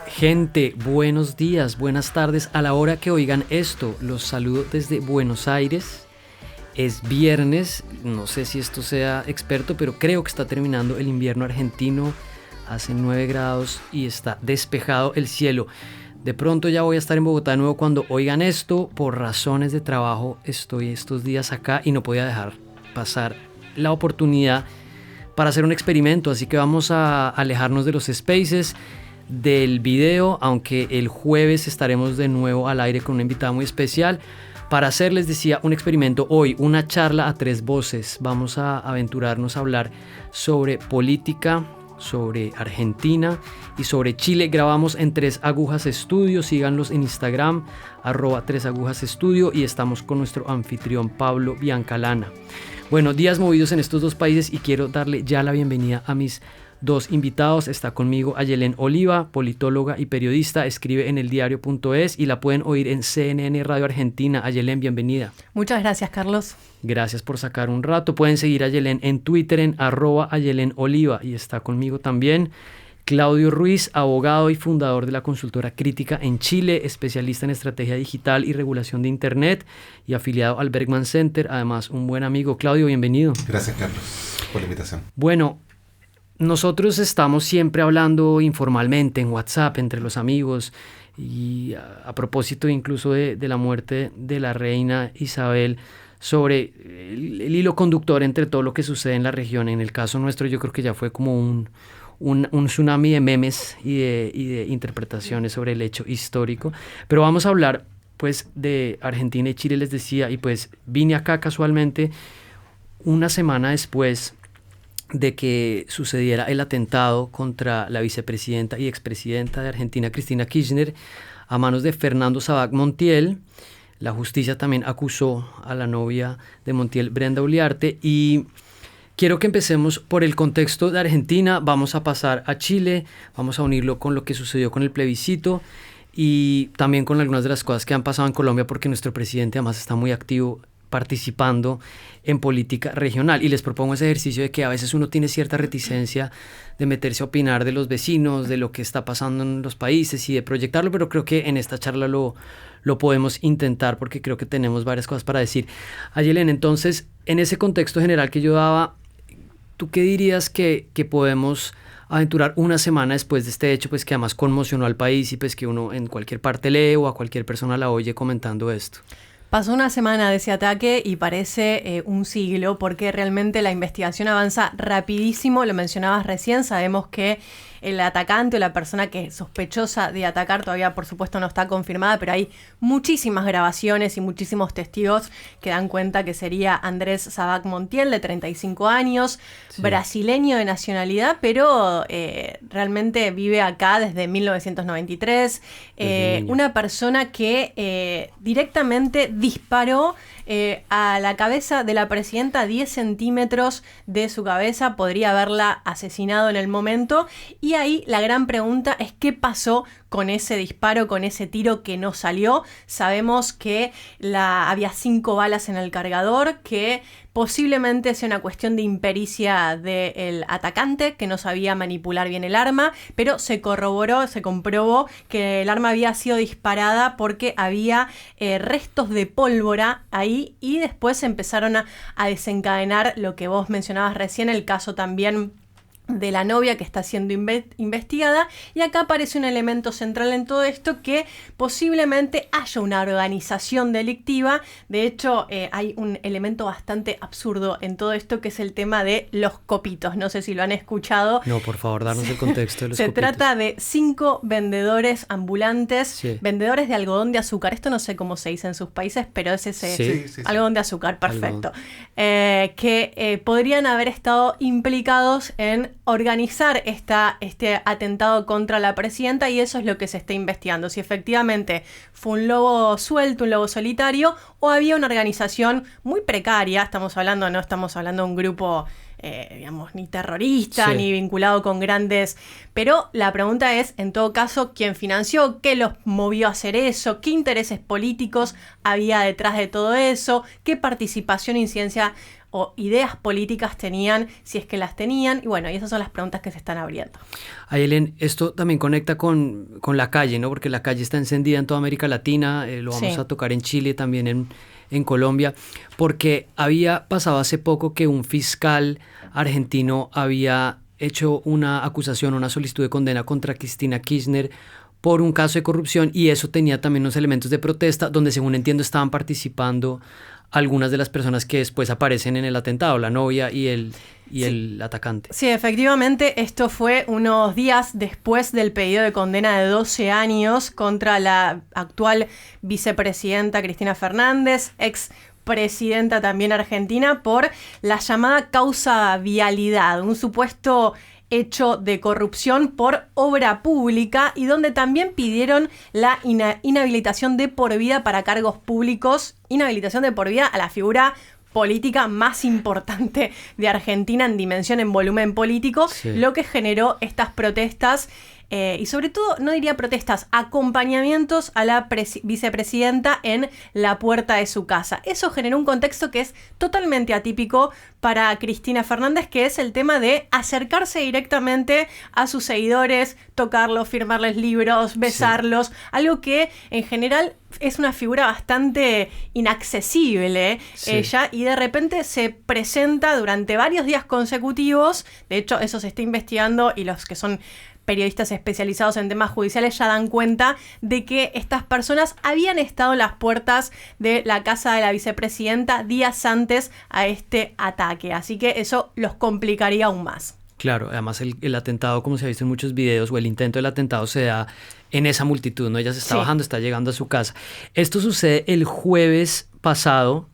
Gente, buenos días, buenas tardes. A la hora que oigan esto, los saludo desde Buenos Aires. Es viernes, no sé si esto sea experto, pero creo que está terminando el invierno argentino. Hace 9 grados y está despejado el cielo. De pronto ya voy a estar en Bogotá de nuevo cuando oigan esto. Por razones de trabajo estoy estos días acá y no podía dejar pasar la oportunidad para hacer un experimento. Así que vamos a alejarnos de los spaces, del video, aunque el jueves estaremos de nuevo al aire con una invitada muy especial para hacer, les decía, un experimento hoy, una charla a 3 voces. Vamos a aventurarnos a hablar sobre política, sobre Argentina y sobre Chile. Grabamos en 3 Agujas Estudio, síganlos en Instagram @3 Agujas Estudio, y estamos con nuestro anfitrión Pablo Biancalana. Bueno, días movidos en estos 2 países y quiero darle ya la bienvenida a mis 2 invitados. Está conmigo Ayelen Oliva, politóloga y periodista, escribe en eldiario.es y la pueden oír en CNN Radio Argentina. Ayelen, bienvenida. Muchas gracias, Carlos. Gracias por sacar un rato. Pueden seguir a Ayelen en Twitter en @AyelenOliva, y está conmigo también Claudio Ruiz, abogado y fundador de la consultora Crítica en Chile, especialista en estrategia digital y regulación de Internet y afiliado al Bergman Center, además un buen amigo. Claudio, bienvenido. Gracias, Carlos, por la invitación. Bueno, nosotros estamos siempre hablando informalmente en WhatsApp entre los amigos, y a propósito incluso de la muerte de la reina Isabel, sobre el hilo conductor entre todo lo que sucede en la región. En el caso nuestro yo creo que ya fue como un tsunami de memes y de interpretaciones sobre el hecho histórico. Pero vamos a hablar pues de Argentina y Chile, les decía, y pues vine acá casualmente una semana después de que sucediera el atentado contra la vicepresidenta y expresidenta de Argentina, Cristina Kirchner, a manos de Fernando Sabac Montiel. La justicia también acusó a la novia de Montiel, Brenda Uliarte, y quiero que empecemos por el contexto de Argentina. Vamos a pasar a Chile, vamos a unirlo con lo que sucedió con el plebiscito y también con algunas de las cosas que han pasado en Colombia, porque nuestro presidente además está muy activo participando en política regional, y les propongo ese ejercicio de que a veces uno tiene cierta reticencia de meterse a opinar de los vecinos, de lo que está pasando en los países y de proyectarlo, pero creo que en esta charla lo podemos intentar, porque creo que tenemos varias cosas para decir. Ayelen, entonces, en ese contexto general que yo daba, ¿tú qué dirías que podemos aventurar una semana después de este hecho, pues que además conmocionó al país y pues que uno en cualquier parte lee o a cualquier persona la oye comentando esto? Pasó una semana de ese ataque y parece un siglo, porque realmente la investigación avanza rapidísimo. Lo mencionabas recién, sabemos que el atacante o la persona que es sospechosa de atacar todavía, por supuesto, no está confirmada, pero hay muchísimas grabaciones y muchísimos testigos que dan cuenta que sería Andrés Sabac Montiel, de 35 años, sí, brasileño de nacionalidad, pero realmente vive acá desde 1993. Una persona que directamente disparó a la cabeza de la presidenta, a 10 centímetros de su cabeza, podría haberla asesinado en el momento. Y ahí la gran pregunta es qué pasó con ese disparo, con ese tiro que no salió. Sabemos que había 5 balas en el cargador, que posiblemente sea una cuestión de impericia del atacante, que no sabía manipular bien el arma, pero se corroboró, se comprobó que el arma había sido disparada porque había restos de pólvora ahí, y después empezaron a desencadenar lo que vos mencionabas recién, el caso también de la novia que está siendo investigada, y acá aparece un elemento central en todo esto, que posiblemente haya una organización delictiva. De hecho, hay un elemento bastante absurdo en todo esto, que es el tema de los copitos. No sé si lo han escuchado. No, por favor, darnos el contexto de los copitos. Se trata de 5 vendedores ambulantes, sí, vendedores de algodón de azúcar. Esto no sé cómo se dice en sus países, pero es ese sí. Algodón de azúcar, perfecto. Que podrían haber estado implicados en organizar este atentado contra la presidenta, y eso es lo que se está investigando. Si efectivamente fue un lobo suelto, un lobo solitario, o había una organización muy precaria. No estamos hablando de un grupo ni terrorista, sí, ni vinculado con grandes. Pero la pregunta es, en todo caso, ¿quién financió? ¿Qué los movió a hacer eso? ¿Qué intereses políticos había detrás de todo eso? ¿Qué participación, incidencia o ideas políticas tenían, si es que las tenían, y bueno, y esas son las preguntas que se están abriendo. Ailén, esto también conecta con la calle, ¿no? Porque la calle está encendida en toda América Latina, lo vamos a tocar en Chile, también en Colombia, porque había pasado hace poco que un fiscal argentino había hecho una acusación, una solicitud de condena contra Cristina Kirchner por un caso de corrupción, y eso tenía también unos elementos de protesta donde, según entiendo, estaban participando algunas de las personas que después aparecen en el atentado, la novia y el atacante. Sí, efectivamente, esto fue unos días después del pedido de condena de 12 años contra la actual vicepresidenta Cristina Fernández, ex presidenta también argentina, por la llamada causa vialidad, un supuesto hecho de corrupción por obra pública, y donde también pidieron la inhabilitación de por vida para cargos públicos, inhabilitación de por vida a la figura política más importante de Argentina en dimensión, en volumen político, lo que generó estas protestas. Y sobre todo, no diría protestas, acompañamientos a la vicepresidenta en la puerta de su casa. Eso generó un contexto que es totalmente atípico para Cristina Fernández, que es el tema de acercarse directamente a sus seguidores, tocarlos, firmarles libros, besarlos, algo que en general es una figura bastante inaccesible, ella, y de repente se presenta durante varios días consecutivos. De hecho, eso se está investigando, y los que son periodistas especializados en temas judiciales ya dan cuenta de que estas personas habían estado en las puertas de la casa de la vicepresidenta días antes a este ataque. Así que eso los complicaría aún más. Claro, además el atentado, como se ha visto en muchos videos, o el intento del atentado se da en esa multitud, ¿no? Ella se está bajando, está llegando a su casa. Esto sucede el jueves pasado.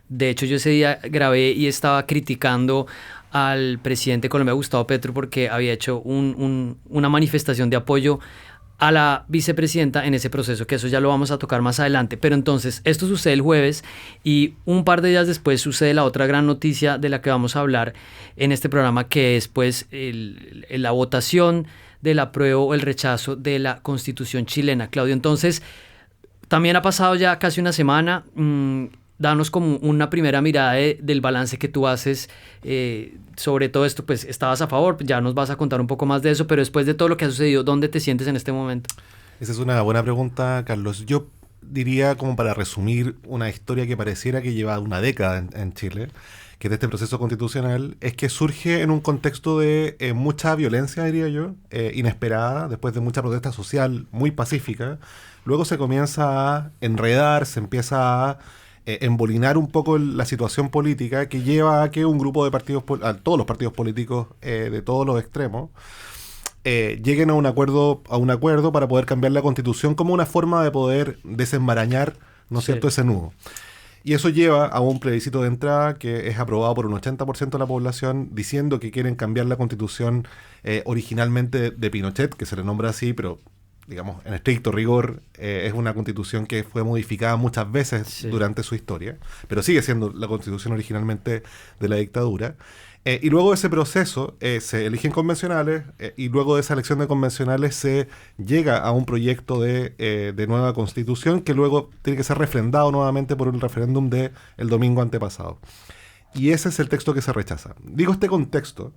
De hecho, yo ese día grabé y estaba criticando al presidente de Colombia, Gustavo Petro, porque había hecho una manifestación de apoyo a la vicepresidenta en ese proceso, que eso ya lo vamos a tocar más adelante. Pero entonces, esto sucede el jueves, y un par de días después sucede la otra gran noticia de la que vamos a hablar en este programa, que es pues la votación del apruebo o el rechazo de la Constitución chilena. Claudio, entonces, también ha pasado ya casi una semana. Danos como una primera mirada del balance que tú haces sobre todo esto. Pues estabas a favor, ya nos vas a contar un poco más de eso, pero después de todo lo que ha sucedido, ¿dónde te sientes en este momento? Esa es una buena pregunta, Carlos. Yo diría, como para resumir una historia que pareciera que lleva una década en Chile, que es de este proceso constitucional, es que surge en un contexto de mucha violencia, diría yo, inesperada, después de mucha protesta social muy pacífica. Luego se comienza a enredar, se empieza a embolinar un poco la situación política, que lleva a que un grupo de partidos, todos los partidos políticos de todos los extremos, lleguen a un acuerdo para poder cambiar la Constitución como una forma de poder desenmarañar, ¿no es cierto?, ese nudo. Y eso lleva a un plebiscito de entrada que es aprobado por un 80% de la población, diciendo que quieren cambiar la Constitución originalmente de Pinochet, que se le nombra así, pero digamos, en estricto rigor, es una constitución que fue modificada muchas veces durante su historia, pero sigue siendo la constitución originalmente de la dictadura. Y luego de ese proceso se eligen convencionales, y luego de esa elección de convencionales se llega a un proyecto de nueva constitución que luego tiene que ser refrendado nuevamente por un referéndum del domingo antepasado. Y ese es el texto que se rechaza. Digo este contexto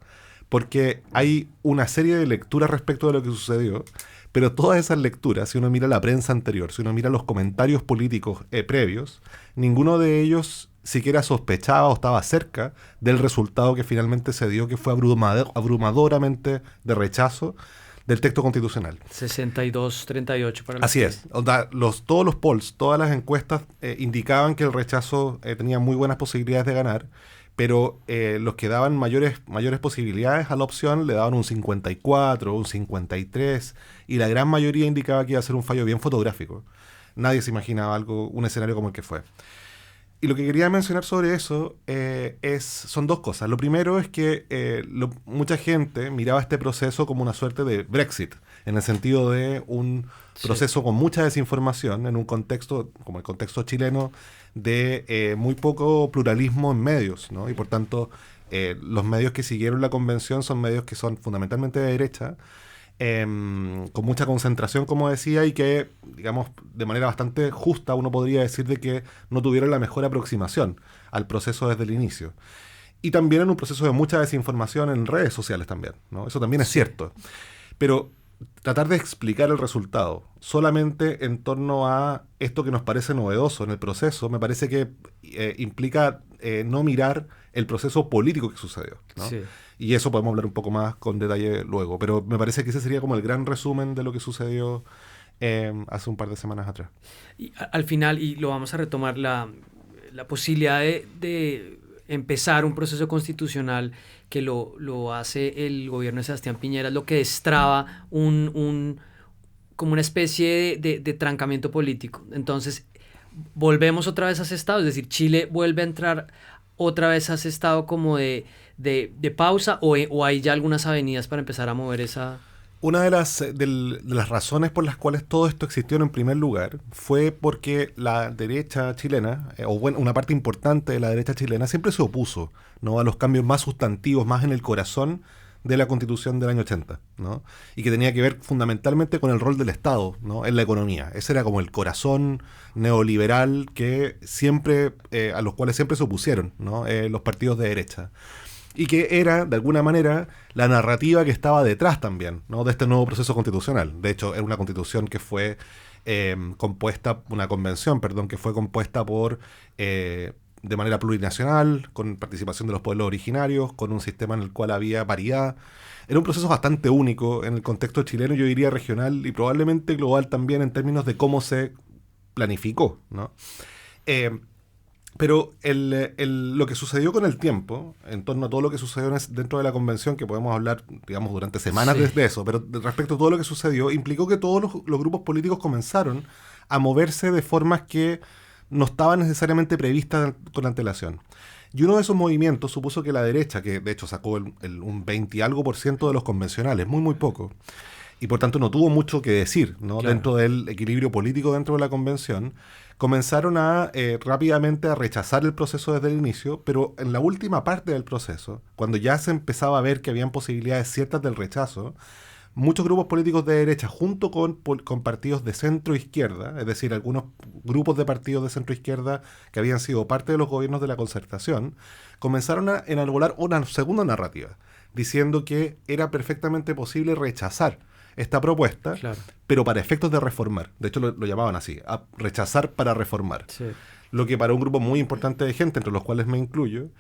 porque hay una serie de lecturas respecto de lo que sucedió, pero todas esas lecturas, si uno mira la prensa anterior, si uno mira los comentarios políticos previos, ninguno de ellos siquiera sospechaba o estaba cerca del resultado que finalmente se dio, que fue abrumadoramente de rechazo del texto constitucional. 62-38 para la Así es. Todos los polls, todas las encuestas indicaban que el rechazo tenía muy buenas posibilidades de ganar, pero los que daban mayores posibilidades a la opción le daban un 54, un 53, y la gran mayoría indicaba que iba a ser un fallo bien fotográfico. Nadie se imaginaba un escenario como el que fue. Y lo que quería mencionar sobre eso son dos cosas. Lo primero es que mucha gente miraba este proceso como una suerte de Brexit, en el sentido de un proceso con mucha desinformación, en un contexto como el contexto chileno, de muy poco pluralismo en medios, ¿no? Y por tanto, los medios que siguieron la convención son medios que son fundamentalmente de derecha, con mucha concentración, como decía, y que, digamos, de manera bastante justa uno podría decir de que no tuvieron la mejor aproximación al proceso desde el inicio. y también en un proceso de mucha desinformación en redes sociales también, ¿no? Eso también es cierto. Pero tratar de explicar el resultado solamente en torno a esto que nos parece novedoso en el proceso, me parece que implica no mirar el proceso político que sucedió, ¿no? Sí. Y eso podemos hablar un poco más con detalle luego, pero me parece que ese sería como el gran resumen de lo que sucedió hace un par de semanas atrás. Y al final, y lo vamos a retomar, la posibilidad de empezar un proceso constitucional que lo hace el gobierno de Sebastián Piñera, es lo que destraba como una especie de trancamiento político. Entonces, volvemos otra vez a ese estado, es decir, Chile vuelve a entrar otra vez a ese estado como de pausa, o hay ya algunas avenidas para empezar a mover esa... Una de las razones por las cuales todo esto existió en primer lugar fue porque la derecha chilena, o bueno, una parte importante de la derecha chilena, siempre se opuso, ¿no?, a los cambios más sustantivos, más en el corazón de la Constitución del año 80, ¿no? Y que tenía que ver fundamentalmente con el rol del Estado, ¿no?, en la economía. Ese era como el corazón neoliberal que siempre, a los cuales siempre se opusieron, ¿no?, los partidos de derecha. Y que era, de alguna manera, la narrativa que estaba detrás también, ¿no?, de este nuevo proceso constitucional. De hecho, era una constitución que fue una convención, que fue compuesta por de manera plurinacional, con participación de los pueblos originarios, con un sistema en el cual había paridad. Era un proceso bastante único en el contexto chileno, yo diría regional y probablemente global también en términos de cómo se planificó, ¿no? Pero lo que sucedió con el tiempo, en torno a todo lo que sucedió dentro de la convención, que podemos hablar, digamos, durante semanas de eso, pero respecto a todo lo que sucedió, implicó que todos los grupos políticos comenzaron a moverse de formas que no estaban necesariamente previstas con antelación. Y uno de esos movimientos supuso que la derecha, que de hecho sacó un 20 y algo % de los convencionales, muy poco, y por tanto no tuvo mucho que decir, ¿no?, claro, dentro del equilibrio político dentro de la convención, comenzaron a rápidamente a rechazar el proceso desde el inicio, pero en la última parte del proceso, cuando ya se empezaba a ver que habían posibilidades ciertas del rechazo, muchos grupos políticos de derecha, junto con partidos de centro-izquierda, es decir, algunos grupos de partidos de centro-izquierda que habían sido parte de los gobiernos de la Concertación, comenzaron a enarbolar una segunda narrativa, diciendo que era perfectamente posible rechazar esta propuesta, claro, pero para efectos de reformar. De hecho, lo llamaban así, a rechazar para reformar. sí. Lo que para un grupo muy importante de gente, entre los cuales me incluyo,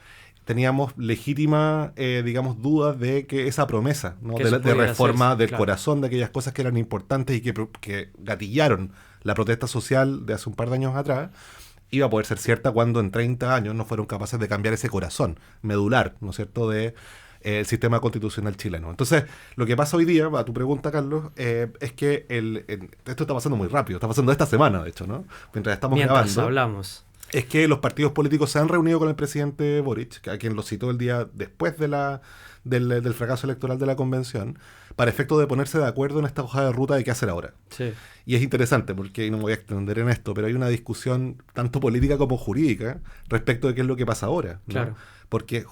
teníamos legítima, digamos, dudas de que esa promesa, ¿no?, de reforma hacerse, del claro, corazón, de aquellas cosas que eran importantes y que gatillaron la protesta social de hace un par de años atrás, iba a poder ser cierta cuando en 30 años no fueron capaces de cambiar ese corazón medular, ¿no es cierto?, de el sistema constitucional chileno. Entonces, lo que pasa hoy día, a tu pregunta, Carlos, es que esto está pasando muy rápido, está pasando esta semana, de hecho, ¿no?, mientras grabando, hablamos. Es que los partidos políticos se han reunido con el presidente Boric, a quien lo citó el día después del fracaso electoral de la convención, para efecto de ponerse de acuerdo en esta hoja de ruta de qué hacer ahora. Sí. Y es interesante, porque, y no me voy a extender en esto, pero hay una discusión tanto política como jurídica respecto de qué es lo que pasa ahora, ¿no? Claro. Porque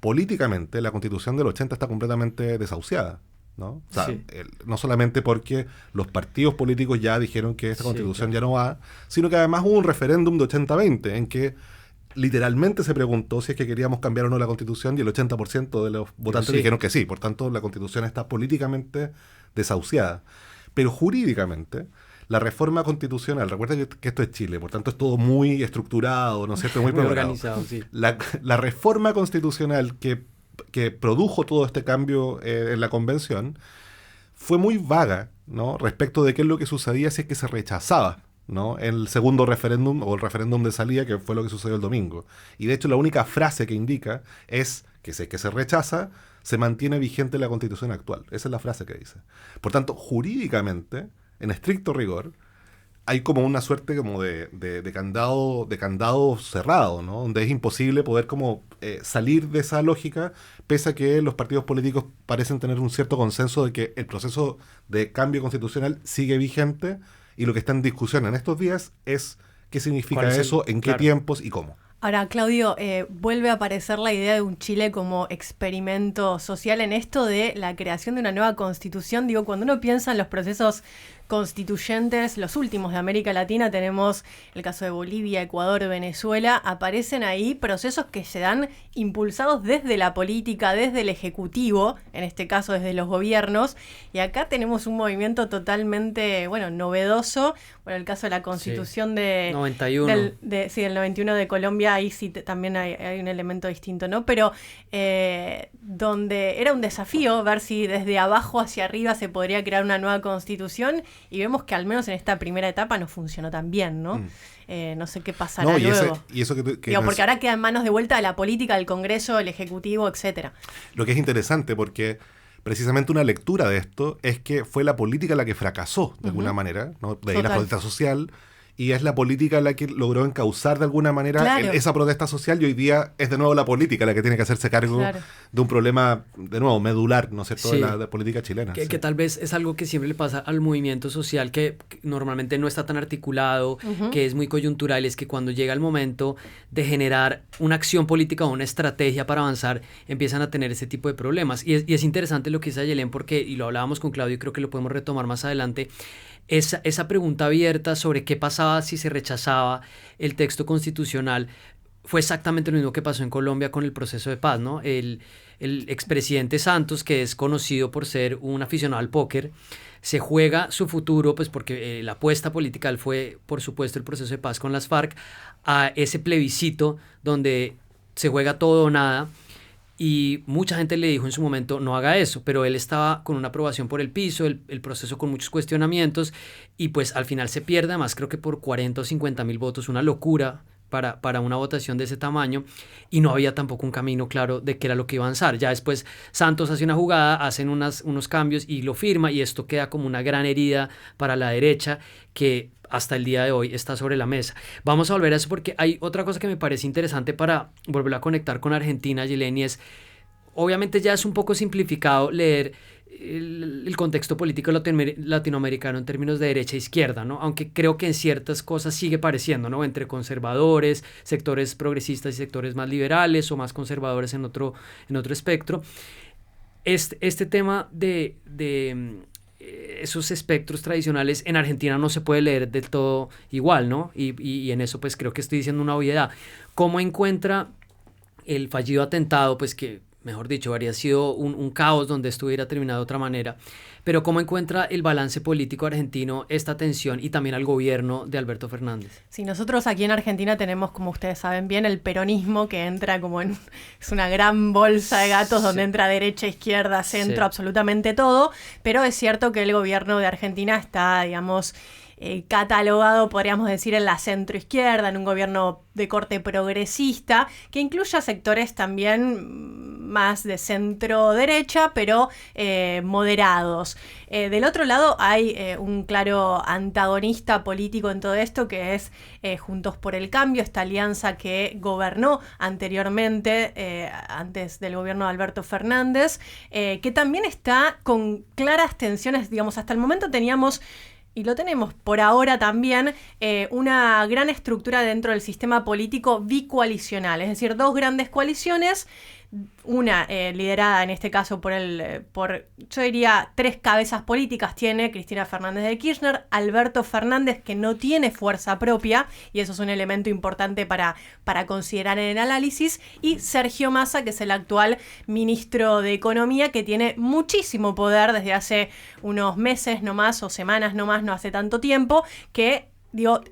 políticamente la Constitución del 80 está completamente desahuciada, ¿no? O sea, sí, no solamente porque los partidos políticos ya dijeron que esta Constitución, claro, ya no va, sino que además hubo un referéndum de 80-20 en que literalmente se preguntó si es que queríamos cambiar o no la Constitución y el 80% de los votantes dijeron que sí. Por tanto, la Constitución está políticamente desahuciada. Pero jurídicamente, la reforma constitucional, recuerda que esto es Chile, por tanto es todo muy estructurado, ¿no es cierto? Muy organizado, sí. La reforma constitucional que produjo todo este cambio en la convención fue muy vaga, ¿no?, respecto de qué es lo que sucedía si es que se rechazaba, ¿no?, el segundo referéndum o el referéndum de salida, que fue lo que sucedió el domingo. Y de hecho la única frase que indica es que si es que se rechaza, se mantiene vigente la Constitución actual. Esa es la frase que dice. Por tanto, jurídicamente, en estricto rigor, hay como una suerte como de candado cerrado, ¿no?, donde es imposible poder como salir de esa lógica, pese a que los partidos políticos parecen tener un cierto consenso de que el proceso de cambio constitucional sigue vigente, y lo que está en discusión en estos días es qué significa eso, en qué tiempos y cómo. Ahora, Claudio, vuelve a aparecer la idea de un Chile como experimento social en esto de la creación de una nueva constitución. Digo, cuando uno piensa en los procesos constituyentes, los últimos de América Latina, tenemos el caso de Bolivia, Ecuador, Venezuela, aparecen ahí procesos que se dan impulsados desde la política, desde el ejecutivo, en este caso desde los gobiernos, y acá tenemos un movimiento totalmente, novedoso. Bueno, el caso de la constitución de 91. del 91 de Colombia, ahí sí también hay un elemento distinto, ¿no? Pero donde era un desafío ver si desde abajo hacia arriba se podría crear una nueva constitución, y vemos que al menos en esta primera etapa no funcionó tan bien, ¿no? No sé qué pasará luego. Y eso porque ahora queda en manos de vuelta de la política, del Congreso, el Ejecutivo, etcétera. Lo que es interesante, porque precisamente una lectura de esto es que fue la política la que fracasó de alguna manera, ¿no? De ahí la protesta social, y es la política la que logró encauzar de alguna manera esa protesta social, y hoy día es de nuevo la política la que tiene que hacerse cargo de un problema, de nuevo, medular, ¿no es cierto?, de la política chilena. Que tal vez es algo que siempre le pasa al movimiento social, que normalmente no está tan articulado, que es muy coyuntural, es que cuando llega el momento de generar una acción política o una estrategia para avanzar, empiezan a tener ese tipo de problemas. Y es interesante lo que dice Ayelén, porque, y lo hablábamos con Claudio y creo que lo podemos retomar más adelante, esa pregunta abierta sobre qué pasaba si se rechazaba el texto constitucional fue exactamente lo mismo que pasó en Colombia con el proceso de paz, ¿no? El expresidente Santos, que es conocido por ser un aficionado al póker, se juega su futuro, pues porque la apuesta política fue, por supuesto, el proceso de paz con las FARC, a ese plebiscito donde se juega todo o nada. Y mucha gente le dijo en su momento, no haga eso, pero él estaba con una aprobación por el piso, el proceso con muchos cuestionamientos, y pues al final se pierde, además creo que por 40 o 50 mil votos, una locura para una votación de ese tamaño, y no había tampoco un camino claro de qué era lo que iba a avanzar. Ya después Santos hace una jugada, hacen unos cambios y lo firma, y esto queda como una gran herida para la derecha que hasta el día de hoy está sobre la mesa. Vamos a volver a eso porque hay otra cosa que me parece interesante para volver a conectar con Argentina, Ayelén, y es, obviamente ya es un poco simplificado leer el contexto político latinoamericano en términos de derecha e izquierda, ¿no? Aunque creo que en ciertas cosas sigue pareciendo, ¿no? Entre conservadores, sectores progresistas y sectores más liberales o más conservadores en otro espectro. Este tema de esos espectros tradicionales en Argentina no se puede leer del todo igual, ¿no? Y en eso pues creo que estoy diciendo una obviedad. ¿Cómo encuentra el fallido atentado, pues que, mejor dicho, habría sido un caos donde esto hubiera terminado de otra manera, pero cómo encuentra el balance político argentino esta tensión y también al gobierno de Alberto Fernández? Sí, nosotros aquí en Argentina tenemos, como ustedes saben bien, el peronismo que entra como es una gran bolsa de gatos donde entra derecha, izquierda, centro, absolutamente todo, pero es cierto que el gobierno de Argentina está, digamos, catalogado, podríamos decir, en la centroizquierda, en un gobierno de corte progresista, que incluye sectores también más de centro derecha, pero moderados. Del otro lado hay un claro antagonista político en todo esto, que es Juntos por el Cambio, esta alianza que gobernó anteriormente, antes del gobierno de Alberto Fernández, que también está con claras tensiones, digamos, hasta el momento teníamos, y lo tenemos por ahora también, una gran estructura dentro del sistema político bicoalicional, es decir, dos grandes coaliciones, una liderada en este caso por yo diría, tres cabezas políticas tiene Cristina Fernández de Kirchner, Alberto Fernández, que no tiene fuerza propia, y eso es un elemento importante para considerar en el análisis, y Sergio Massa, que es el actual ministro de Economía, que tiene muchísimo poder desde hace unos meses nomás, o semanas nomás, no hace tanto tiempo, que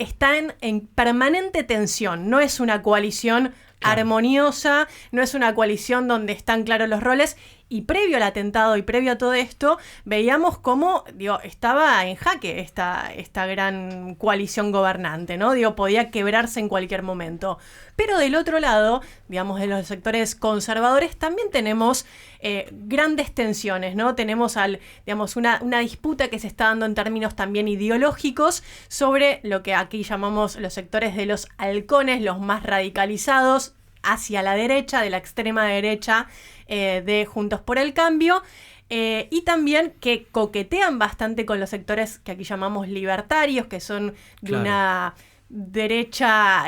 están en permanente tensión. No es una coalición armoniosa, no es una coalición donde están claros los roles, y previo al atentado y previo a todo esto, veíamos cómo estaba en jaque esta gran coalición gobernante, ¿no? Podía quebrarse en cualquier momento. Pero del otro lado, digamos, de los sectores conservadores, también tenemos grandes tensiones, ¿no? Tenemos una disputa que se está dando en términos también ideológicos sobre lo que aquí llamamos los sectores de los halcones, los más radicalizados, hacia la derecha, de la extrema derecha de Juntos por el Cambio, y también que coquetean bastante con los sectores que aquí llamamos libertarios, que son de derecha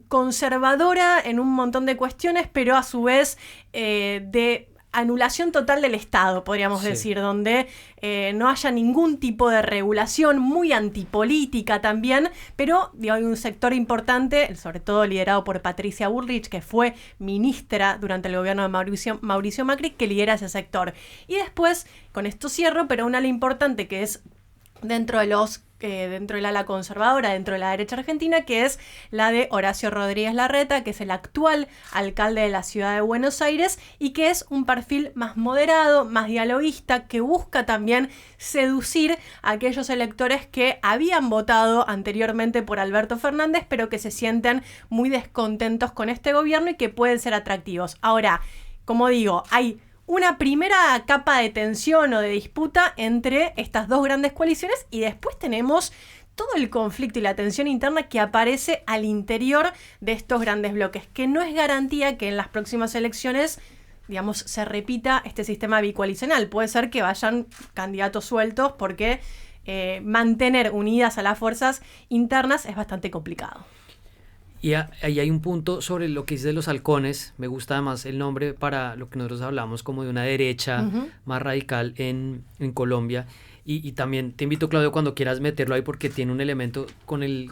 conservadora en un montón de cuestiones, pero a su vez de anulación total del Estado, podríamos decir, donde no haya ningún tipo de regulación, muy antipolítica también, pero digo, hay un sector importante, sobre todo liderado por Patricia Bullrich, que fue ministra durante el gobierno de Mauricio Macri, que lidera ese sector. Y después, con esto cierro, pero un ala importante que es dentro del ala conservadora, dentro de la derecha argentina, que es la de Horacio Rodríguez Larreta, que es el actual alcalde de la ciudad de Buenos Aires y que es un perfil más moderado, más dialoguista, que busca también seducir a aquellos electores que habían votado anteriormente por Alberto Fernández, pero que se sienten muy descontentos con este gobierno y que pueden ser atractivos. Ahora, como digo, hay una primera capa de tensión o de disputa entre estas dos grandes coaliciones y después tenemos todo el conflicto y la tensión interna que aparece al interior de estos grandes bloques, que no es garantía que en las próximas elecciones, digamos, se repita este sistema bicoalicional. Puede ser que vayan candidatos sueltos porque mantener unidas a las fuerzas internas es bastante complicado. Y ahí hay un punto sobre lo que dice de los halcones. Me gusta además el nombre para lo que nosotros hablamos como de una derecha más radical en Colombia. Y también te invito, Claudio, cuando quieras meterlo ahí porque tiene un elemento con el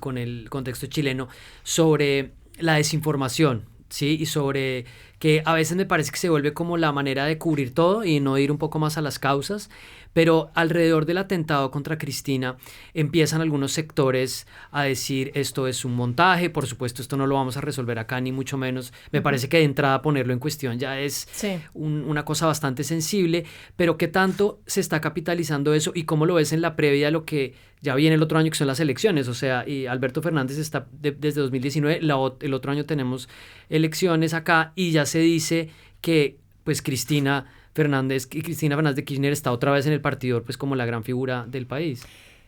contexto chileno sobre la desinformación, ¿sí? Y sobre que a veces me parece que se vuelve como la manera de cubrir todo y no ir un poco más a las causas. Pero alrededor del atentado contra Cristina empiezan algunos sectores a decir esto es un montaje, por supuesto esto no lo vamos a resolver acá ni mucho menos. Me parece que de entrada ponerlo en cuestión ya es una cosa bastante sensible, pero ¿qué tanto se está capitalizando eso y cómo lo ves en la previa de lo que ya viene el otro año que son las elecciones? O sea, y Alberto Fernández está desde 2019, el otro año tenemos elecciones acá y ya se dice que pues Cristina Fernández de Kirchner está otra vez en el partidor pues como la gran figura del país.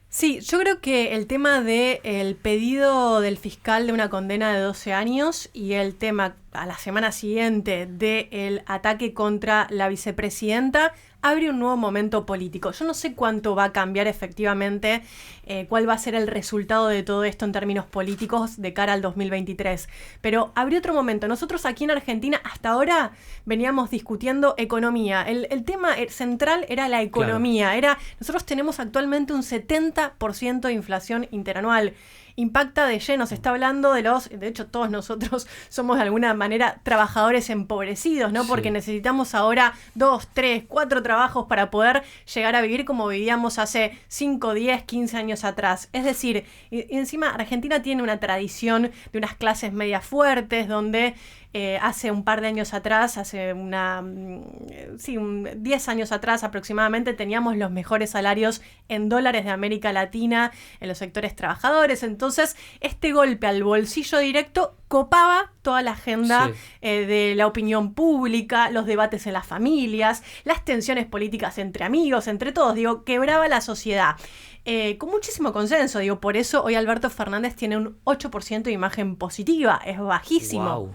Sí, yo creo que el tema del pedido del fiscal de una condena de 12 años y el tema a la semana siguiente del ataque contra la vicepresidenta abre un nuevo momento político. Yo no sé cuánto va a cambiar efectivamente, cuál va a ser el resultado de todo esto en términos políticos de cara al 2023. Pero abrió otro momento. Nosotros aquí en Argentina hasta ahora veníamos discutiendo economía. El tema central era la economía. Claro. Nosotros tenemos actualmente un 70% de inflación interanual. Impacta de lleno, se está hablando de hecho todos nosotros somos de alguna manera trabajadores empobrecidos, ¿no? Porque necesitamos ahora 2, 3, 4 trabajos para poder llegar a vivir como vivíamos hace 5, 10, 15 años atrás. Es decir, y encima Argentina tiene una tradición de unas clases medias fuertes, donde hace un par de años atrás, 10 años atrás aproximadamente, teníamos los mejores salarios en dólares de América Latina en los sectores trabajadores. Entonces, este golpe al bolsillo directo copaba toda la agenda de la opinión pública, los debates en las familias, las tensiones políticas entre amigos, entre todos, quebraba la sociedad. Con muchísimo consenso, por eso hoy Alberto Fernández tiene un 8% de imagen positiva, es bajísimo. Wow,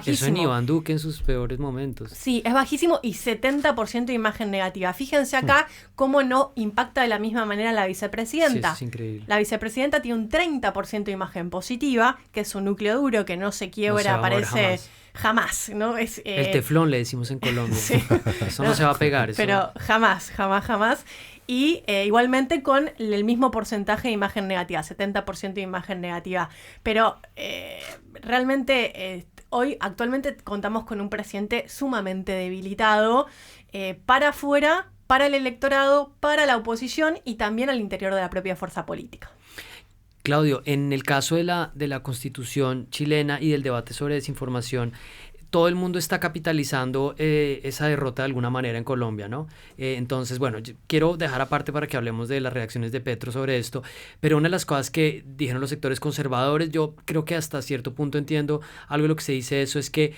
eso en Iván Duque en sus peores momentos. Sí, es bajísimo y 70% de imagen negativa. Fíjense acá cómo no impacta de la misma manera la vicepresidenta. Sí, es increíble. La vicepresidenta tiene un 30% de imagen positiva, que es un núcleo duro que no se quiebra, no se aparece jamás, ¿no? Es, el teflón le decimos en Colombia. Sí. Eso no se va a pegar. Pero jamás. Y igualmente con el mismo porcentaje de imagen negativa, 70% de imagen negativa. Pero realmente hoy actualmente contamos con un presidente sumamente debilitado para afuera, para el electorado, para la oposición y también al interior de la propia fuerza política. Claudio, en el caso de la Constitución chilena y del debate sobre desinformación, todo el mundo está capitalizando esa derrota de alguna manera en Colombia, ¿no? Entonces, bueno, quiero dejar aparte para que hablemos de las reacciones de Petro sobre esto, pero una de las cosas que dijeron los sectores conservadores, yo creo que hasta cierto punto entiendo algo de lo que se dice eso, es que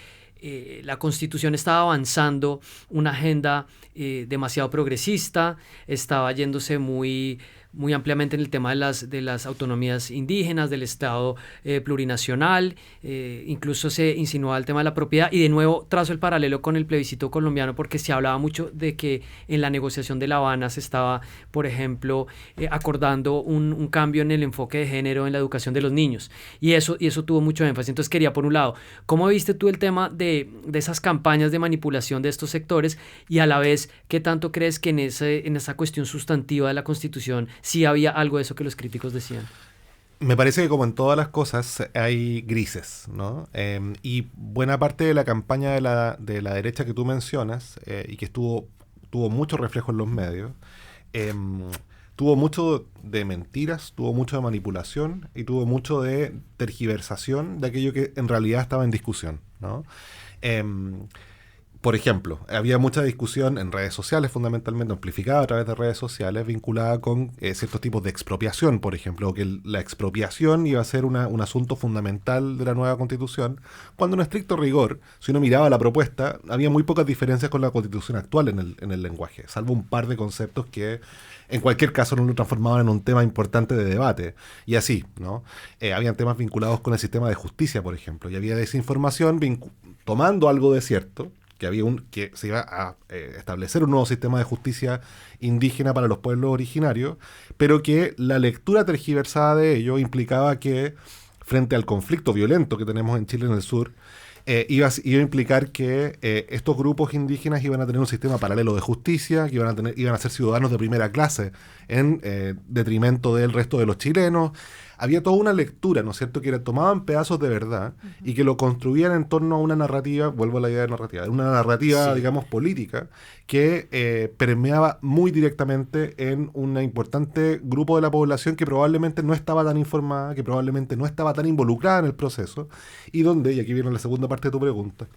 la Constitución estaba avanzando una agenda demasiado progresista, estaba yéndose muy muy ampliamente en el tema de las autonomías indígenas, del Estado plurinacional, incluso se insinuaba el tema de la propiedad, y de nuevo trazo el paralelo con el plebiscito colombiano, porque se hablaba mucho de que en la negociación de La Habana se estaba, por ejemplo, acordando un cambio en el enfoque de género en la educación de los niños, y eso tuvo mucho énfasis. Entonces quería, por un lado, ¿cómo viste tú el tema de esas campañas de manipulación de estos sectores, y a la vez, qué tanto crees que en esa cuestión sustantiva de la Constitución sí había algo de eso que los críticos decían? Me parece que como en todas las cosas hay grises, ¿no? Y buena parte de la campaña de la derecha que tú mencionas, y que tuvo mucho reflejo en los medios, tuvo mucho de mentiras, tuvo mucho de manipulación y tuvo mucho de tergiversación de aquello que en realidad estaba en discusión, ¿no? Por ejemplo, había mucha discusión en redes sociales, fundamentalmente amplificada a través de redes sociales, vinculada con ciertos tipos de expropiación, por ejemplo, que la expropiación iba a ser un asunto fundamental de la nueva Constitución, cuando en estricto rigor, si uno miraba la propuesta, había muy pocas diferencias con la Constitución actual en el lenguaje, salvo un par de conceptos que en cualquier caso no lo transformaban en un tema importante de debate. Y así, ¿no? Habían temas vinculados con el sistema de justicia, por ejemplo, y había desinformación tomando algo de cierto, que se iba a establecer un nuevo sistema de justicia indígena para los pueblos originarios, pero que la lectura tergiversada de ello implicaba que, frente al conflicto violento que tenemos en Chile en el sur, iba a implicar que estos grupos indígenas iban a tener un sistema paralelo de justicia, que iban a ser ciudadanos de primera clase en detrimento del resto de los chilenos. Había toda una lectura, ¿no es cierto?, que tomaban pedazos de verdad y que lo construían en torno a una narrativa, vuelvo a la idea de narrativa, una narrativa, digamos, política, que permeaba muy directamente en un importante grupo de la población que probablemente no estaba tan informada, que probablemente no estaba tan involucrada en el proceso, y donde, y aquí viene la segunda parte de tu pregunta,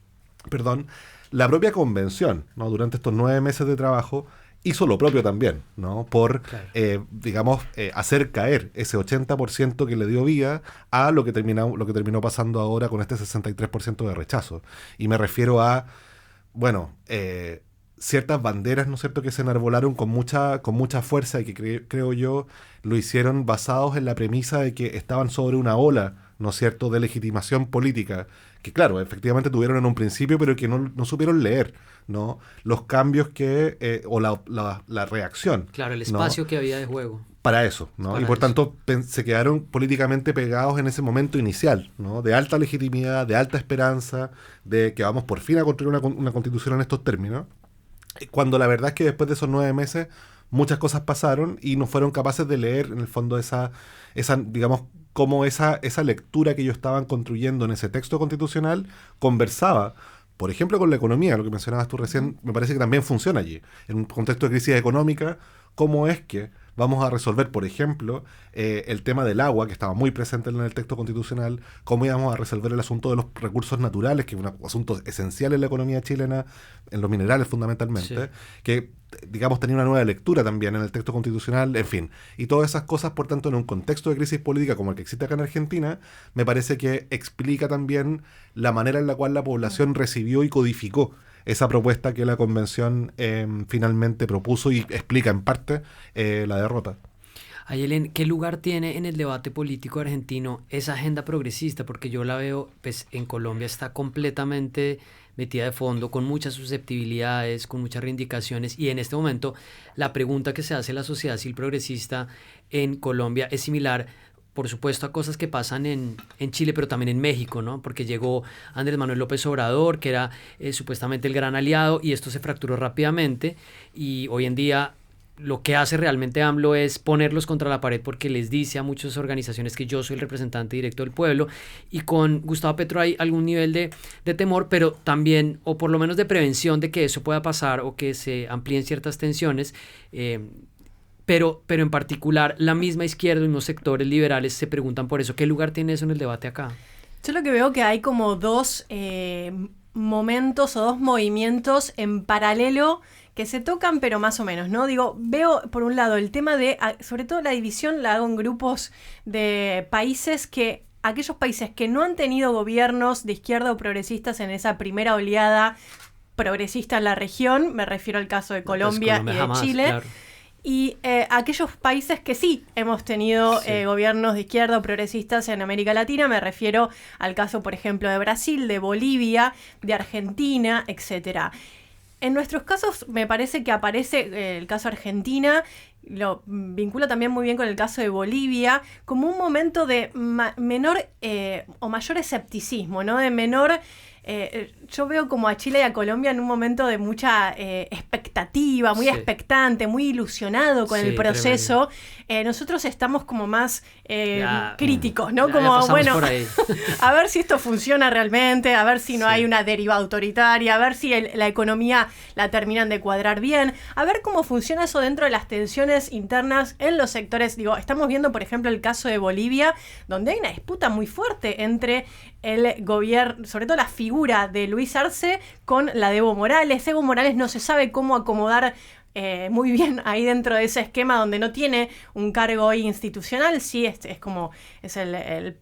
la propia convención, ¿no?, durante estos 9 meses de trabajo, hizo lo propio también, ¿no? Por, claro, hacer caer ese 80% que le dio vida a lo que terminó pasando ahora con este 63% de rechazo. Y me refiero a, ciertas banderas, ¿no es cierto?, que se enarbolaron con mucha fuerza y que creo yo lo hicieron basados en la premisa de que estaban sobre una ola, ¿no es cierto?, de legitimación política, que claro, efectivamente tuvieron en un principio, pero que no supieron leer, ¿no?, los cambios o la reacción. Claro, el espacio, ¿no?, que había de juego. Para eso, ¿no? Y por tanto se quedaron políticamente pegados en ese momento inicial, ¿no?, de alta legitimidad, de alta esperanza, de que vamos por fin a construir una constitución en estos términos, cuando la verdad es que después de esos 9 meses muchas cosas pasaron y no fueron capaces de leer en el fondo esa digamos, cómo esa lectura que ellos estaban construyendo en ese texto constitucional conversaba, por ejemplo, con la economía, lo que mencionabas tú recién, me parece que también funciona allí. En un contexto de crisis económica, ¿cómo es que vamos a resolver, por ejemplo, el tema del agua, que estaba muy presente en el texto constitucional? ¿Cómo íbamos a resolver el asunto de los recursos naturales, que es un asunto esencial en la economía chilena, en los minerales fundamentalmente, sí, que, digamos, tenía una nueva lectura también en el texto constitucional, en fin. Y todas esas cosas, por tanto, en un contexto de crisis política como el que existe acá en Argentina, me parece que explica también la manera en la cual la población recibió y codificó esa propuesta que la convención finalmente propuso y explica en parte la derrota. Ayelen, ¿qué lugar tiene en el debate político argentino esa agenda progresista? Porque yo la veo, pues en Colombia está completamente metida de fondo, con muchas susceptibilidades, con muchas reivindicaciones, y en este momento la pregunta que se hace la sociedad civil progresista en Colombia es similar, por supuesto, a cosas que pasan en Chile, pero también en México, ¿no? Porque llegó Andrés Manuel López Obrador, que era supuestamente el gran aliado, y esto se fracturó rápidamente, y hoy en día lo que hace realmente AMLO es ponerlos contra la pared, porque les dice a muchas organizaciones que yo soy el representante directo del pueblo, y con Gustavo Petro hay algún nivel de temor, pero también, o por lo menos de prevención de que eso pueda pasar o que se amplíen ciertas tensiones, pero en particular la misma izquierda y unos sectores liberales se preguntan por eso. ¿Qué lugar tiene eso en el debate acá? Yo lo que veo que hay como dos momentos o dos movimientos en paralelo que se tocan, pero más o menos, ¿no? Digo, veo por un lado el tema de, sobre todo la división la hago en grupos de países que, aquellos países que no han tenido gobiernos de izquierda o progresistas en esa primera oleada progresista en la región, me refiero al caso de Colombia y de jamás, Chile, claro. Y aquellos países que sí hemos tenido gobiernos de izquierda o progresistas en América Latina, me refiero al caso, por ejemplo, de Brasil, de Bolivia, de Argentina, etcétera. En nuestros casos me parece que aparece el caso Argentina, lo vinculo también muy bien con el caso de Bolivia, como un momento de menor o mayor escepticismo, ¿no? De menor... yo veo como a Chile y a Colombia en un momento de mucha expectativa, muy expectante, muy ilusionado con el proceso. Nosotros estamos como más críticos, ¿no? Como, bueno, a ver si esto funciona realmente, a ver si no hay una deriva autoritaria, a ver si la economía la terminan de cuadrar bien, a ver cómo funciona eso dentro de las tensiones internas en los sectores. Digo, estamos viendo, por ejemplo, el caso de Bolivia, donde hay una disputa muy fuerte entre el gobierno, sobre todo la figura de Luis Arce con la de Evo Morales. Evo Morales no se sabe cómo acomodar muy bien ahí dentro de ese esquema donde no tiene un cargo hoy institucional. Sí, es como es el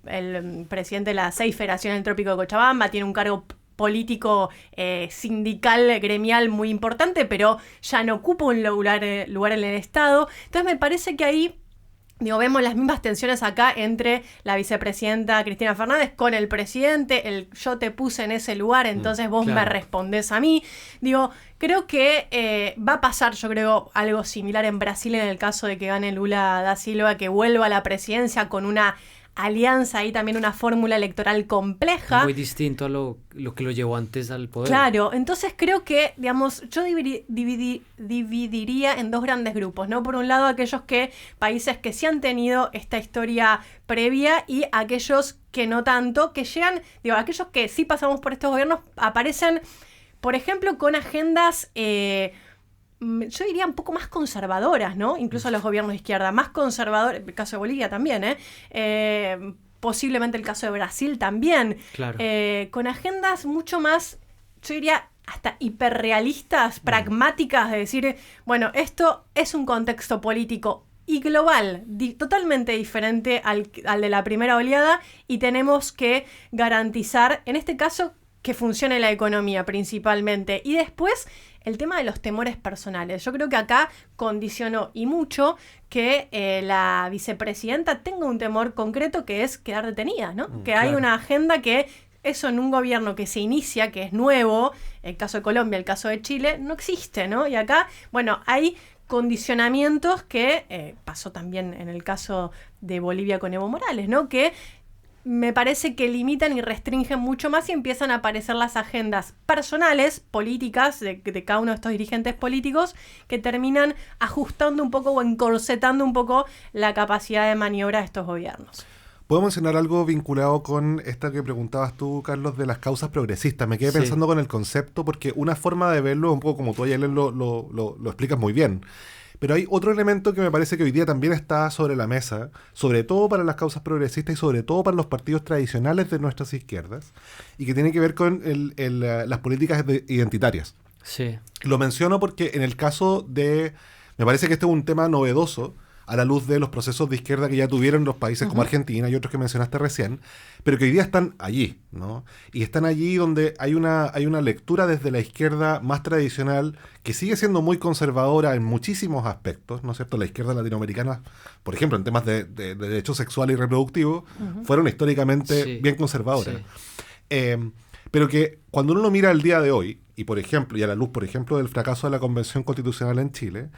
presidente de la 6 Federación del Trópico de Cochabamba, tiene un cargo político, sindical, gremial muy importante, pero ya no ocupa un lugar en el Estado. Entonces me parece que ahí vemos las mismas tensiones acá entre la vicepresidenta Cristina Fernández con el presidente, yo te puse en ese lugar, entonces vos me respondés a mí. Creo que va a pasar, yo creo, algo similar en Brasil en el caso de que gane Lula da Silva, que vuelva a la presidencia con una alianza, ahí también una fórmula electoral compleja. Muy distinto a lo que lo llevó antes al poder. Claro, entonces creo que, yo dividiría en dos grandes grupos, ¿no? Por un lado, países que sí han tenido esta historia previa y aquellos que no tanto, que llegan, aquellos que sí pasamos por estos gobiernos, aparecen, por ejemplo, con agendas... yo diría un poco más conservadoras, ¿no? Incluso los gobiernos de izquierda, más conservadores, el caso de Bolivia también, posiblemente el caso de Brasil también, claro. Con agendas mucho más, yo diría, hasta hiperrealistas, pragmáticas, de decir, bueno, esto es un contexto político y global, totalmente diferente al de la primera oleada, y tenemos que garantizar, en este caso, que funcione la economía principalmente, y después el tema de los temores personales. Yo creo que acá condicionó y mucho que la vicepresidenta tenga un temor concreto, que es quedar detenida, ¿no? Que hay una agenda que eso en un gobierno que se inicia, que es nuevo, el caso de Colombia, el caso de Chile, no existe, ¿no? Y acá, bueno, hay condicionamientos que pasó también en el caso de Bolivia con Evo Morales, ¿no? Que me parece que limitan y restringen mucho más y empiezan a aparecer las agendas personales, políticas, de cada uno de estos dirigentes políticos, que terminan ajustando un poco o encorsetando un poco la capacidad de maniobra de estos gobiernos. ¿Puedo mencionar algo vinculado con esta que preguntabas tú, Carlos, de las causas progresistas? Me quedé pensando con el concepto, porque una forma de verlo es un poco como tú ayer lo explicas muy bien. Pero hay otro elemento que me parece que hoy día también está sobre la mesa, sobre todo para las causas progresistas y sobre todo para los partidos tradicionales de nuestras izquierdas, y que tiene que ver con las políticas identitarias. Sí. Lo menciono porque en el caso de... Me parece que este es un tema novedoso a la luz de los procesos de izquierda que ya tuvieron los países como Argentina y otros que mencionaste recién, pero que hoy día están allí, ¿no? Y están allí donde hay una lectura desde la izquierda más tradicional, que sigue siendo muy conservadora en muchísimos aspectos, ¿no es cierto? La izquierda latinoamericana, por ejemplo, en temas de derechos sexuales y reproductivos, fueron históricamente bien conservadoras. Sí. Pero que cuando uno lo mira al día de hoy, y por ejemplo, y a la luz, por ejemplo, del fracaso de la Convención Constitucional en Chile,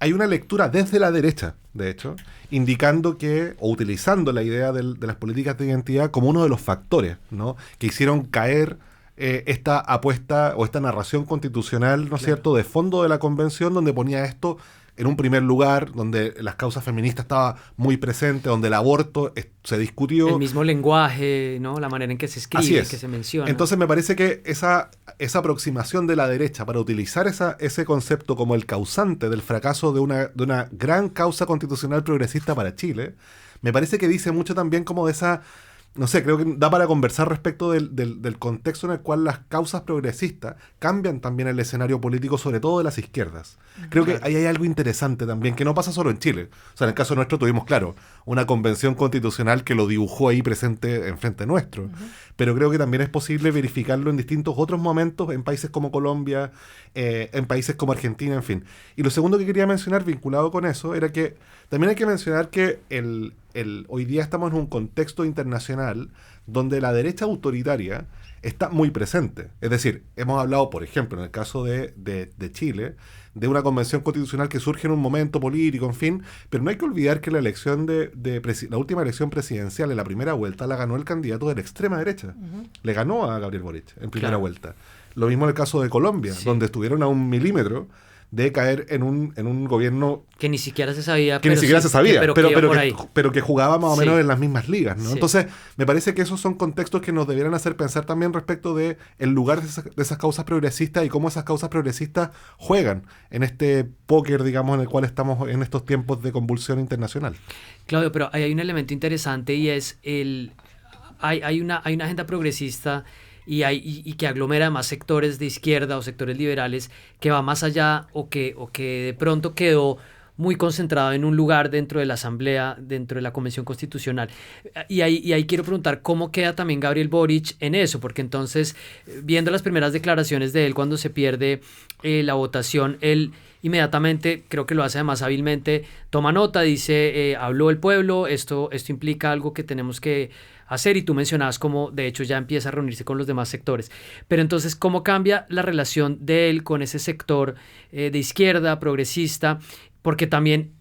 hay una lectura desde la derecha, de hecho, indicando que, o utilizando la idea de las políticas de identidad como uno de los factores, ¿no?, que hicieron caer esta apuesta o esta narración constitucional, ¿no es cierto?, de fondo de la convención, donde ponía esto en un primer lugar, donde las causas feministas estaba muy presente, donde el aborto se discutió. El mismo lenguaje, ¿no? La manera en que se escribe, que se menciona. Entonces me parece que esa aproximación de la derecha para utilizar ese concepto como el causante del fracaso de una gran causa constitucional progresista para Chile, me parece que dice mucho también como de no sé, creo que da para conversar respecto del contexto en el cual las causas progresistas cambian también el escenario político, sobre todo de las izquierdas. Creo que ahí hay algo interesante también, que no pasa solo en Chile. O sea, en el caso nuestro tuvimos, claro, una convención constitucional que lo dibujó ahí presente enfrente nuestro. Pero creo que también es posible verificarlo en distintos otros momentos, en países como Colombia, en países como Argentina, en fin. Y lo segundo que quería mencionar vinculado con eso era que también hay que mencionar que hoy día estamos en un contexto internacional donde la derecha autoritaria está muy presente. Es decir, hemos hablado, por ejemplo, en el caso de Chile, de una convención constitucional que surge en un momento político, en fin, pero no hay que olvidar que la elección la última elección presidencial en la primera vuelta la ganó el candidato de la extrema derecha. Le ganó a Gabriel Boric en primera vuelta. Lo mismo en el caso de Colombia, donde estuvieron a 1 milímetro de caer en un gobierno que ni siquiera se sabía, pero que jugaba más o menos en las mismas ligas, ¿no? Sí. Entonces, me parece que esos son contextos que nos debieran hacer pensar también respecto de el lugar de esas causas progresistas y cómo esas causas progresistas juegan en este póker, digamos, en el cual estamos en estos tiempos de convulsión internacional. Claudio, pero hay un elemento interesante y es hay una agenda progresista y que aglomera más sectores de izquierda o sectores liberales que va más allá o que de pronto quedó muy concentrado en un lugar dentro de la Asamblea, dentro de la Convención Constitucional. Y ahí quiero preguntar cómo queda también Gabriel Boric en eso, porque entonces, viendo las primeras declaraciones de él cuando se pierde la votación, él inmediatamente, creo que lo hace además hábilmente, toma nota, dice, habló el pueblo, esto implica algo que tenemos que hacer, y tú mencionabas cómo de hecho ya empieza a reunirse con los demás sectores. Pero entonces, ¿cómo cambia la relación de él con ese sector de izquierda, progresista? Porque también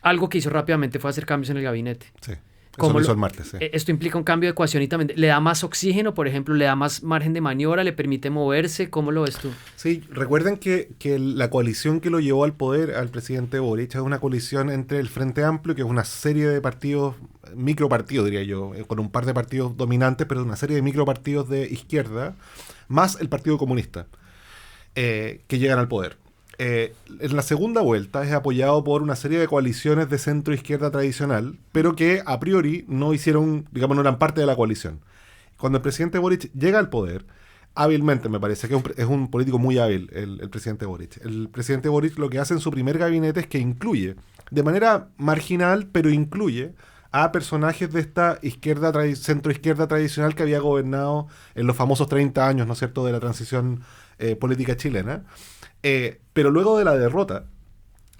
algo que hizo rápidamente fue hacer cambios en el gabinete. Sí, eso lo hizo el martes. Sí. Esto implica un cambio de ecuación y también le da más oxígeno, por ejemplo, le da más margen de maniobra, le permite moverse. ¿Cómo lo ves tú? Sí, recuerden que la coalición que lo llevó al poder al presidente Boric es una coalición entre el Frente Amplio, que es una serie de partidos, micropartidos diría yo, con un par de partidos dominantes, pero una serie de micropartidos de izquierda, más el Partido Comunista, que llegan al poder. En la segunda vuelta es apoyado por una serie de coaliciones de centro-izquierda tradicional, pero que a priori no hicieron, digamos, no eran parte de la coalición. Cuando el presidente Boric llega al poder, hábilmente, me parece que es un político muy hábil el presidente Boric. El presidente Boric lo que hace en su primer gabinete es que incluye, de manera marginal, pero incluye a personajes de esta centro-izquierda tradicional que había gobernado en los famosos 30 años, ¿no es cierto?, de la transición política chilena. Pero luego de la derrota,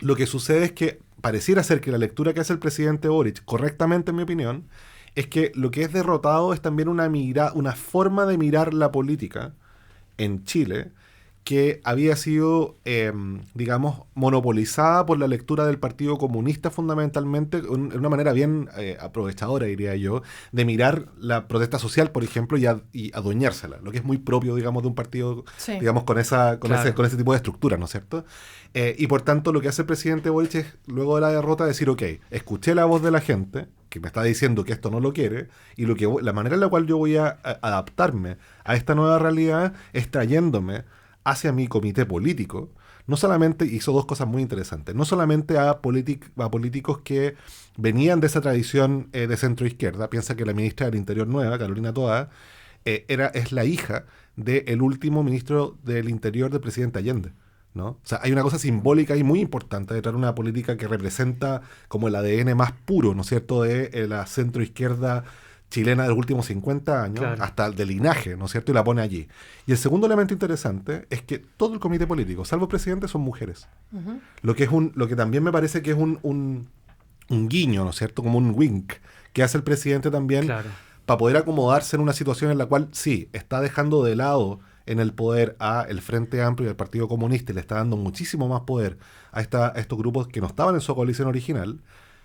lo que sucede es que pareciera ser que la lectura que hace el presidente Boric, correctamente en mi opinión, es que lo que es derrotado es también una forma de mirar la política en Chile que había sido, digamos, monopolizada por la lectura del Partido Comunista fundamentalmente, en una manera bien aprovechadora, diría yo, de mirar la protesta social, por ejemplo, y adueñársela, lo que es muy propio, digamos, de un partido, sí, digamos, con ese tipo de estructura, ¿no es cierto? Y por tanto, lo que hace el presidente Boric es, luego de la derrota, decir, ok, escuché la voz de la gente, que me está diciendo que esto no lo quiere, y la manera en la cual yo voy a adaptarme a esta nueva realidad es trayéndome hacia mi comité político. No solamente hizo dos cosas muy interesantes, no solamente a políticos que venían de esa tradición de centro izquierda. Piensa que la ministra del Interior nueva, Carolina Toá, es la hija del último ministro del Interior del presidente Allende, ¿no? O sea, hay una cosa simbólica y muy importante de traer una política que representa como el ADN más puro, ¿no es cierto?, de la centro izquierda chilena de los últimos 50 años, claro, hasta de linaje, ¿no es cierto?, y la pone allí. Y el segundo elemento interesante es que todo el comité político, salvo el presidente, son mujeres. Uh-huh. Lo que también me parece que es un guiño, ¿no es cierto?, como un wink, que hace el presidente también, claro, para poder acomodarse en una situación en la cual, sí, está dejando de lado en el poder a el Frente Amplio y al Partido Comunista, y le está dando muchísimo más poder a estos grupos que no estaban en su coalición original,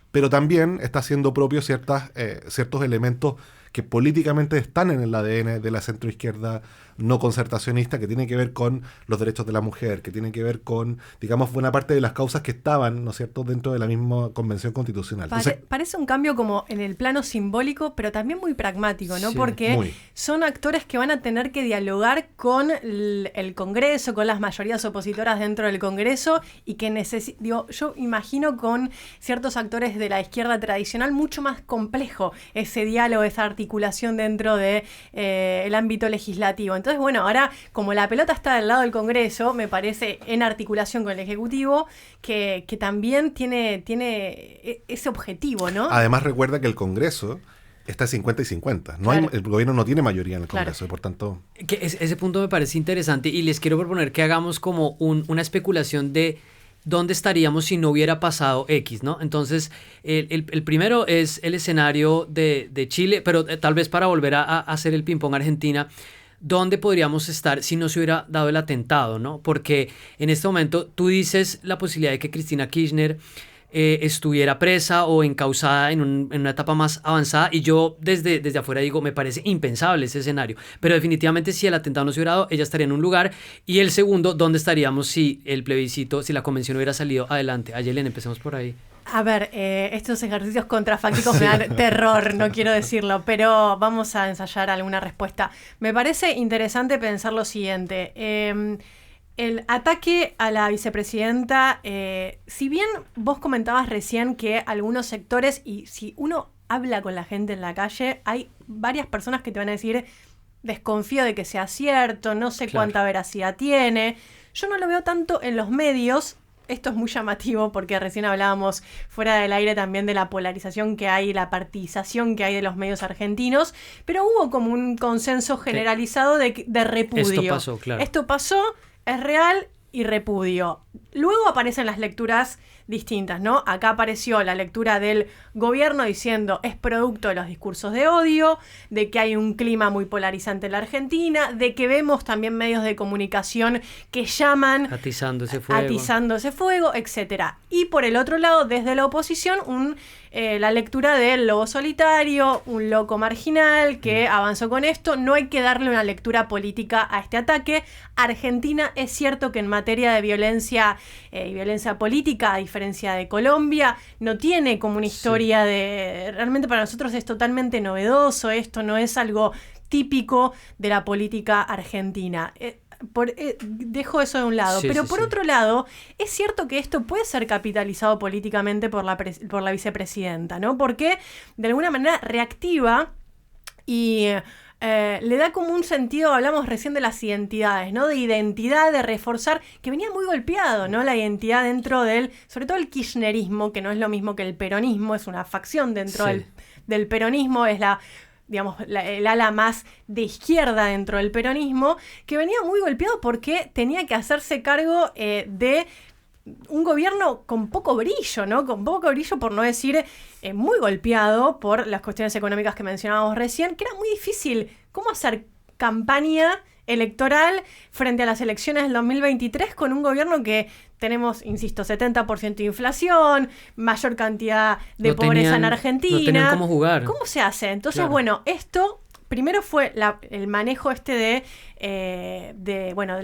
pero también está haciendo propios ciertos elementos que políticamente están en el ADN de la centroizquierda no concertacionista, que tiene que ver con los derechos de la mujer, que tiene que ver con, digamos, buena parte de las causas que estaban, ¿no es cierto?, dentro de la misma Convención Constitucional. Parece un cambio como en el plano simbólico, pero también muy pragmático, ¿no? Sí, porque son actores que van a tener que dialogar con el Congreso, con las mayorías opositoras dentro del Congreso, y que yo imagino con ciertos actores de la izquierda tradicional mucho más complejo ese diálogo, esa articulación articulación dentro de el ámbito legislativo. Entonces, bueno, ahora como la pelota está del lado del Congreso, me parece en articulación con el Ejecutivo, que también tiene ese objetivo, ¿no? Además, recuerda que el Congreso está 50 y 50. Claro. El gobierno no tiene mayoría en el Claro. Congreso, y por tanto... Ese punto me parece interesante y les quiero proponer que hagamos como una especulación de dónde estaríamos si no hubiera pasado X, ¿no? Entonces, el primero es el escenario de Chile, pero tal vez para volver a hacer el ping-pong Argentina, ¿dónde podríamos estar si no se hubiera dado el atentado, ¿no? Porque en este momento tú dices la posibilidad de que Cristina Kirchner estuviera presa o encausada en una etapa más avanzada, y yo desde afuera digo, me parece impensable ese escenario, pero definitivamente si el atentado no se hubiera dado, ella estaría en un lugar. Y el segundo, ¿dónde estaríamos si el plebiscito, si la convención hubiera salido adelante? Ayelen, empecemos por ahí. A ver, estos ejercicios contrafácticos me dan terror, no quiero decirlo, pero vamos a ensayar alguna respuesta. Me parece interesante pensar lo siguiente. El ataque a la vicepresidenta, si bien vos comentabas recién que algunos sectores, y si uno habla con la gente en la calle, hay varias personas que te van a decir, desconfío de que sea cierto, no sé Claro. cuánta veracidad tiene. Yo no lo veo tanto en los medios. Esto es muy llamativo porque recién hablábamos fuera del aire también de la polarización que hay, la partidización que hay de los medios argentinos, pero hubo como un consenso generalizado de repudio. Esto pasó, claro. Esto pasó, es real y repudio. Luego aparecen las lecturas distintas, ¿no? Acá apareció la lectura del gobierno diciendo es producto de los discursos de odio, de que hay un clima muy polarizante en la Argentina, de que vemos también medios de comunicación que llaman Atizando ese fuego. etcétera. Y por el otro lado, desde la oposición, la lectura del lobo solitario, un loco marginal que avanzó con esto. No hay que darle una lectura política a este ataque. Argentina, es cierto que en materia de violencia y violencia política, a diferencia de Colombia, no tiene como una historia de... Realmente para nosotros es totalmente novedoso, esto no es algo típico de la política argentina. Dejo eso de un lado, Sí, pero sí, por sí. otro lado, es cierto que esto puede ser capitalizado políticamente por la vicepresidenta, ¿no? Porque de alguna manera reactiva y le da como un sentido, hablamos recién de las identidades, ¿no? De identidad, de reforzar, que venía muy golpeado, ¿no? La identidad dentro sobre todo el kirchnerismo, que no es lo mismo que el peronismo, es una facción dentro Sí. del peronismo, es el ala más de izquierda dentro del peronismo, que venía muy golpeado porque tenía que hacerse cargo de un gobierno con poco brillo, ¿no? Con poco brillo, por no decir muy golpeado por las cuestiones económicas que mencionábamos recién, que era muy difícil cómo hacer campaña electoral frente a las elecciones del 2023 con un gobierno que tenemos, insisto, 70% de inflación, mayor cantidad de pobreza en Argentina. No tenían cómo jugar. ¿Cómo se hace? Entonces, Claro. bueno, esto primero fue el manejo de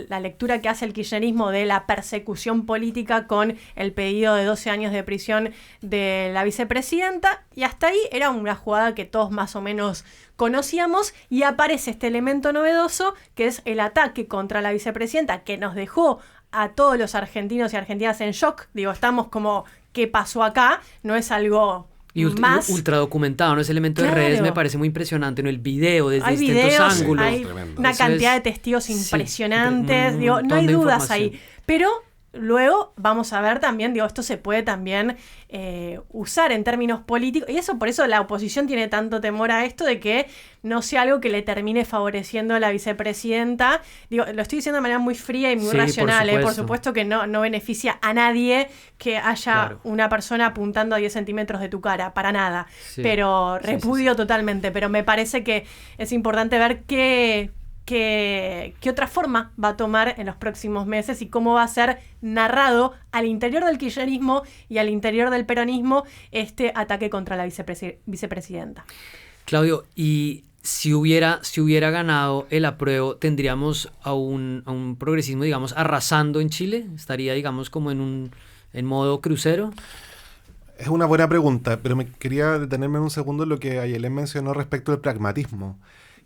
la lectura que hace el kirchnerismo de la persecución política con el pedido de 12 años de prisión de la vicepresidenta, y hasta ahí era una jugada que todos más o menos conocíamos, y aparece este elemento novedoso que es el ataque contra la vicepresidenta, que nos dejó a todos los argentinos y argentinas en shock. Digo, estamos como, ¿qué pasó acá? No es algo... Y más ultra documentado, ¿no? Ese elemento Claro. de redes me parece muy impresionante, ¿no? El video desde hay distintos videos, ángulos. hay Tremendo. una Eso cantidad es- de testigos sí, impresionantes, un digo, no montón hay de dudas información. ahí. Pero luego vamos a ver también, digo, esto se puede también usar en términos políticos, y por eso la oposición tiene tanto temor a esto de que no sea algo que le termine favoreciendo a la vicepresidenta. Digo, lo estoy diciendo de manera muy fría y muy Sí, racional, por supuesto. supuesto que no beneficia a nadie que haya Claro. una persona apuntando a 10 centímetros de tu cara, para nada. Sí. Pero Sí, sí, repudio totalmente, pero me parece que es importante ver qué otra forma va a tomar en los próximos meses y cómo va a ser narrado al interior del kirchnerismo y al interior del peronismo este ataque contra la vicepresidenta. Claudio, y si hubiera ganado el apruebo, ¿tendríamos a un progresismo, digamos, arrasando en Chile? ¿Estaría, digamos, como en modo crucero? Es una buena pregunta, pero me quería detenerme un segundo en lo que Ayelen mencionó respecto del pragmatismo,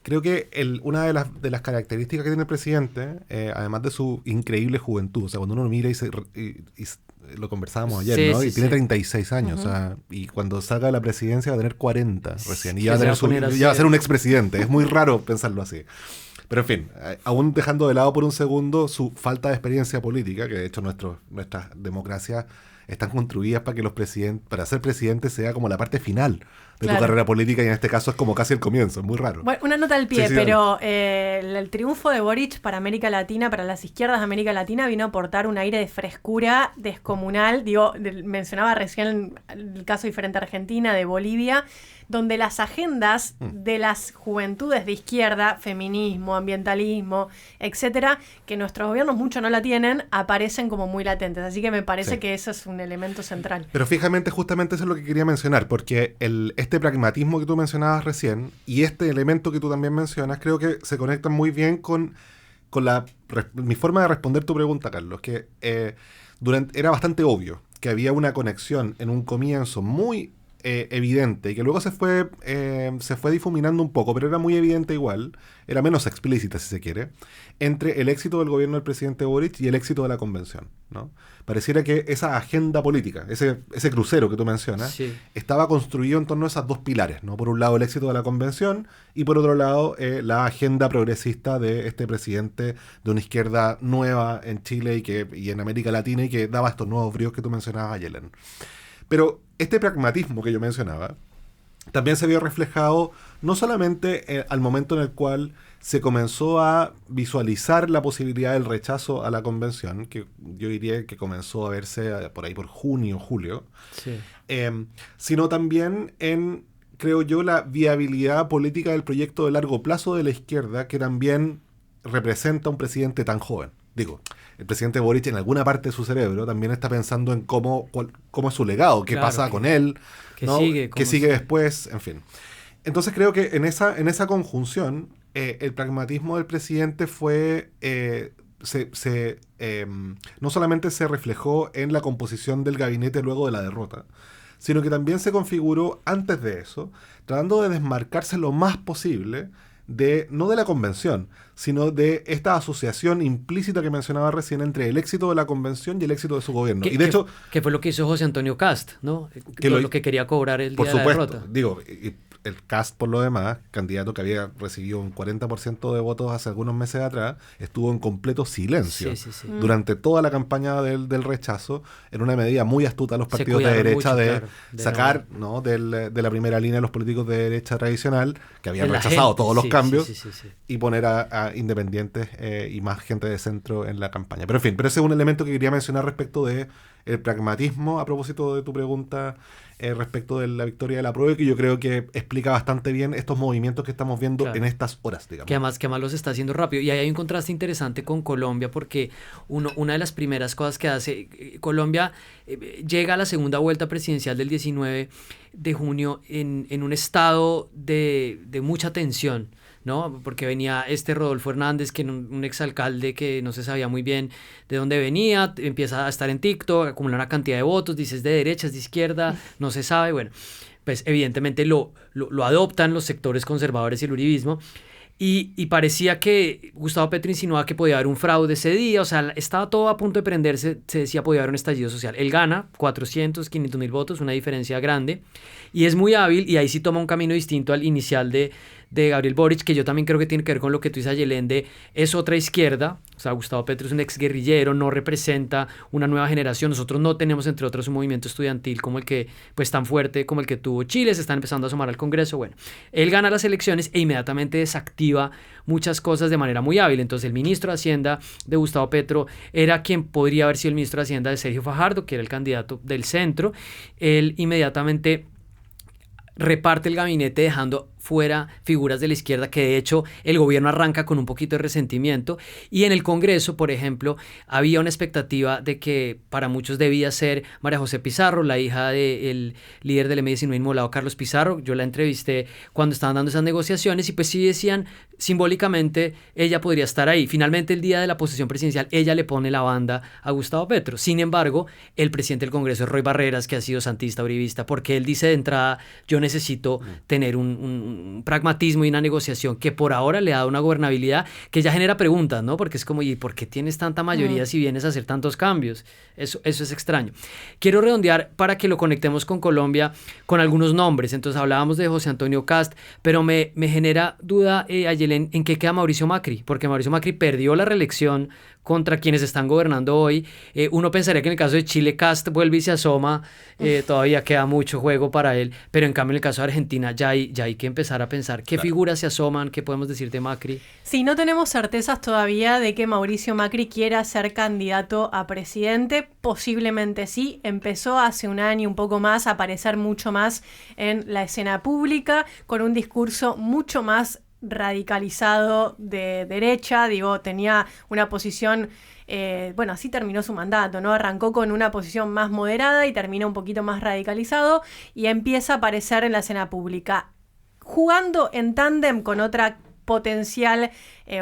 creo que una de las características que tiene el presidente, además de su increíble juventud, o sea, cuando uno lo mira y lo conversábamos ayer, Sí, ¿no? sí, Y tiene sí. 36 años, o sea, y cuando salga de la presidencia va a tener 40 recién, y Que ya va a se va tener a poner a ya va a ser hacer- un expresidente. Es muy raro pensarlo así. Pero en fin, aún dejando de lado por un segundo su falta de experiencia política, que de hecho nuestras democracias están construidas para que para ser presidente sea como la parte final de tu Claro. carrera política, y en este caso es como casi el comienzo, es muy raro. Bueno, una nota al pie, Sí, sí, pero el triunfo de Boric para América Latina, para las izquierdas de América Latina, vino a aportar un aire de frescura descomunal. Digo, mencionaba recién el caso diferente a Argentina, de Bolivia, donde las agendas de las juventudes de izquierda, feminismo, ambientalismo, etcétera, que nuestros gobiernos mucho no la tienen, aparecen como muy latentes. Así que me parece Sí. que eso es un elemento central. Pero fíjate, justamente eso es lo que quería mencionar, porque este pragmatismo que tú mencionabas recién y este elemento que tú también mencionas, creo que se conectan muy bien con mi forma de responder tu pregunta, Carlos, que era bastante obvio que había una conexión en un comienzo muy evidente, y que luego se fue difuminando un poco, pero era muy evidente igual, era menos explícita si se quiere, entre el éxito del gobierno del presidente Boric y el éxito de la convención, ¿no? Pareciera que esa agenda política, ese crucero que tú mencionas, Sí. estaba construido en torno a esas dos pilares, ¿no? Por un lado el éxito de la convención y por otro lado la agenda progresista de este presidente de una izquierda nueva en Chile y en América Latina, y que daba estos nuevos bríos que tú mencionabas, Yelen. Pero este pragmatismo que yo mencionaba también se vio reflejado no solamente al momento en el cual se comenzó a visualizar la posibilidad del rechazo a la convención, que yo diría que comenzó a verse por ahí por junio, julio, Sí. sino también en, creo yo, la viabilidad política del proyecto de largo plazo de la izquierda, que también representa un presidente tan joven. Digo, el presidente Boric en alguna parte de su cerebro también está pensando en cómo es su legado, qué Claro, pasa con él, ¿qué ¿no? sigue? qué ¿Cómo sigue sigue? después, en fin. Entonces creo que en esa conjunción el pragmatismo del presidente fue... no solamente se reflejó en la composición del gabinete luego de la derrota, sino que también se configuró antes de eso, tratando de desmarcarse lo más posible no de la convención, sino de esta asociación implícita que mencionaba recién entre el éxito de la convención y el éxito de su gobierno. Y de hecho, que fue lo que hizo José Antonio Cast, ¿no? Que Lo que quería cobrar el por día de la supuesto, derrota. digo, y el Cast por lo demás, candidato que había recibido un 40% de votos hace algunos meses atrás, estuvo en completo silencio Sí. durante toda la campaña del rechazo, en una medida muy astuta a los Se partidos de cuidaron derecha mucho, de claro, de sacar ¿no? de la primera línea a los políticos de derecha tradicional, que habían De la rechazado gente, todos los sí, cambios, sí. y poner a independientes y más gente de centro en la campaña. Pero en fin, ese es un elemento que quería mencionar respecto de el pragmatismo, a propósito de tu pregunta respecto de la victoria de la prueba, que yo creo que explica bastante bien estos movimientos que estamos viendo Claro. en estas horas, digamos. Que además los está haciendo rápido. Y ahí hay un contraste interesante con Colombia, porque una de las primeras cosas que hace Colombia llega a la segunda vuelta presidencial del 19 de junio en un estado de mucha tensión, ¿no? Porque venía Rodolfo Hernández, que un exalcalde que no se sabía muy bien de dónde venía, empieza a estar en TikTok, acumula una cantidad de votos, dice es de derecha, es de izquierda, no se sabe, bueno, pues evidentemente lo adoptan los sectores conservadores y el uribismo. Y parecía que Gustavo Petro insinuaba que podía haber un fraude ese día, o sea, estaba todo a punto de prenderse, se decía podía haber un estallido social. Él gana 400, 500 mil votos, una diferencia grande, y es muy hábil, y ahí sí toma un camino distinto al inicial de Gabriel Boric, que yo también creo que tiene que ver con lo que tú dices, Ayelén, es otra izquierda. O sea, Gustavo Petro es un exguerrillero, no representa una nueva generación. Nosotros no tenemos, entre otros, un movimiento estudiantil como el que, pues tan fuerte como el que tuvo Chile, se están empezando a asomar al Congreso. Bueno, él gana las elecciones e inmediatamente desactiva muchas cosas de manera muy hábil. Entonces, el ministro de Hacienda de Gustavo Petro era quien podría haber sido el ministro de Hacienda de Sergio Fajardo, que era el candidato del centro. Él inmediatamente reparte el gabinete dejando fuera figuras de la izquierda, que de hecho el gobierno arranca con un poquito de resentimiento, y en el Congreso, por ejemplo, había una expectativa de que para muchos debía ser María José Pizarro, la hija del líder del M19 inmolado, Carlos Pizarro. Yo la entrevisté cuando estaban dando esas negociaciones y pues sí decían simbólicamente ella podría estar ahí. Finalmente, el día de la posesión presidencial, ella le pone la banda a Gustavo Petro. Sin embargo, el presidente del Congreso es Roy Barreras, que ha sido santista uribista, porque él dice de entrada: yo necesito tener un un pragmatismo y una negociación que por ahora le ha dado una gobernabilidad que ya genera preguntas, ¿no? Porque es como, ¿y por qué tienes tanta mayoría si vienes a hacer tantos cambios? Eso es extraño. Quiero redondear para que lo conectemos con Colombia con algunos nombres. Entonces hablábamos de José Antonio Cast, pero me genera duda, Ayelen, ¿en qué queda Mauricio Macri? Porque Mauricio Macri perdió la reelección contra quienes están gobernando hoy. Uno pensaría que en el caso de Chile Cast vuelve y se asoma, todavía queda mucho juego para él, pero en cambio en el caso de Argentina ya hay que empezar a pensar qué figuras se asoman, qué podemos decir de Macri. Sí, no tenemos certezas todavía de que Mauricio Macri quiera ser candidato a presidente, posiblemente sí, empezó hace un año un poco más a aparecer mucho más en la escena pública, con un discurso mucho más radicalizado de derecha, tenía una posición, así terminó su mandato, ¿no? Arrancó con una posición más moderada y terminó un poquito más radicalizado y empieza a aparecer en la escena pública, jugando en tándem con otra potencial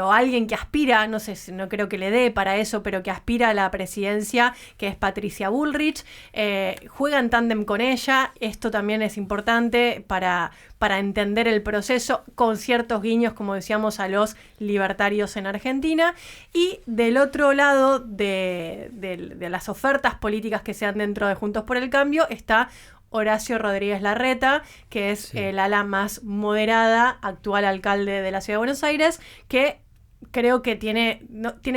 o alguien que aspira, no sé, no creo que le dé para eso, pero que aspira a la presidencia, que es Patricia Bullrich, juega en tándem con ella. Esto también es importante para entender el proceso, con ciertos guiños, como decíamos, a los libertarios en Argentina. Y del otro lado de las ofertas políticas que sean dentro de Juntos por el Cambio está Horacio Rodríguez Larreta, que es el ala más moderada, actual alcalde de la Ciudad de Buenos Aires, que creo que tiene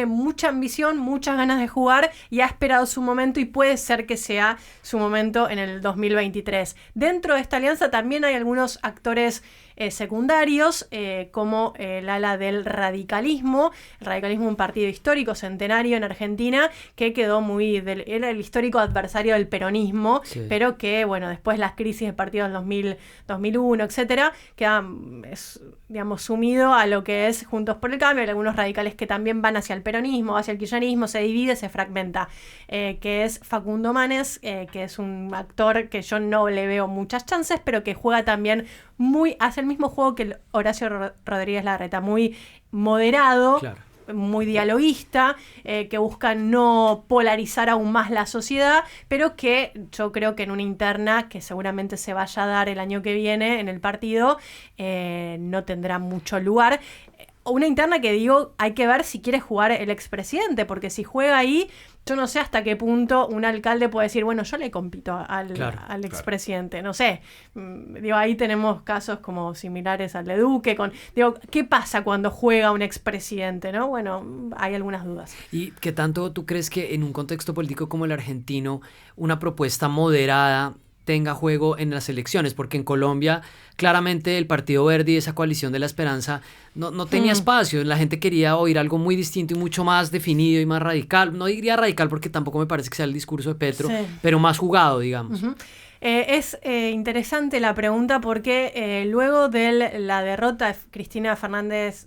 mucha ambición, muchas ganas de jugar y ha esperado su momento y puede ser que sea su momento en el 2023. Dentro de esta alianza también hay algunos actores secundarios, como el ala del radicalismo. El radicalismo, un partido histórico, centenario en Argentina, que quedó era el histórico adversario del peronismo, pero que, después las crisis de partidos del 2001, etcétera, queda, sumido a lo que es Juntos por el Cambio. Hay algunos radicales que también van hacia el peronismo, hacia el kirchnerismo, se divide, se fragmenta, que es Facundo Manes, que es un actor que yo no le veo muchas chances, pero que juega también hace el mismo juego que Horacio Rodríguez Larreta, muy moderado, muy dialoguista, que busca no polarizar aún más la sociedad, pero que yo creo que en una interna que seguramente se vaya a dar el año que viene en el partido, no tendrá mucho lugar. Una interna que hay que ver si quiere jugar el expresidente, porque si juega ahí, yo no sé hasta qué punto un alcalde puede decir, yo le compito al expresidente, no sé. Ahí tenemos casos como similares al de Duque, ¿qué pasa cuando juega un expresidente, no? Hay algunas dudas. ¿Y qué tanto tú crees que en un contexto político como el argentino, una propuesta moderada tenga juego en las elecciones? Porque en Colombia claramente el Partido Verde y esa coalición de la esperanza no tenía espacio. La gente quería oír algo muy distinto y mucho más definido y más radical. No diría radical porque tampoco me parece que sea el discurso de Petro, pero más jugado, digamos. Es interesante la pregunta porque luego de la derrota de Cristina Fernández,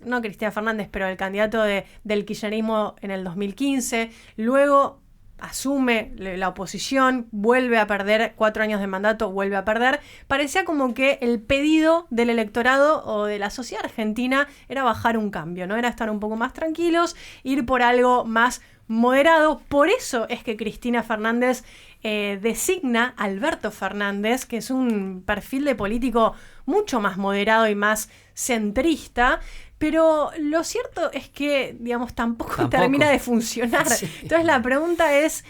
pero el candidato del kirchnerismo en el 2015, luego asume la oposición, vuelve a perder 4 años de mandato, vuelve a perder. Parecía como que el pedido del electorado o de la sociedad argentina era bajar un cambio, ¿no? Era estar un poco más tranquilos, ir por algo más moderado. Por eso es que Cristina Fernández designa a Alberto Fernández, que es un perfil de político mucho más moderado y más centrista. Pero lo cierto es que, tampoco termina de funcionar. Sí. Entonces la pregunta es,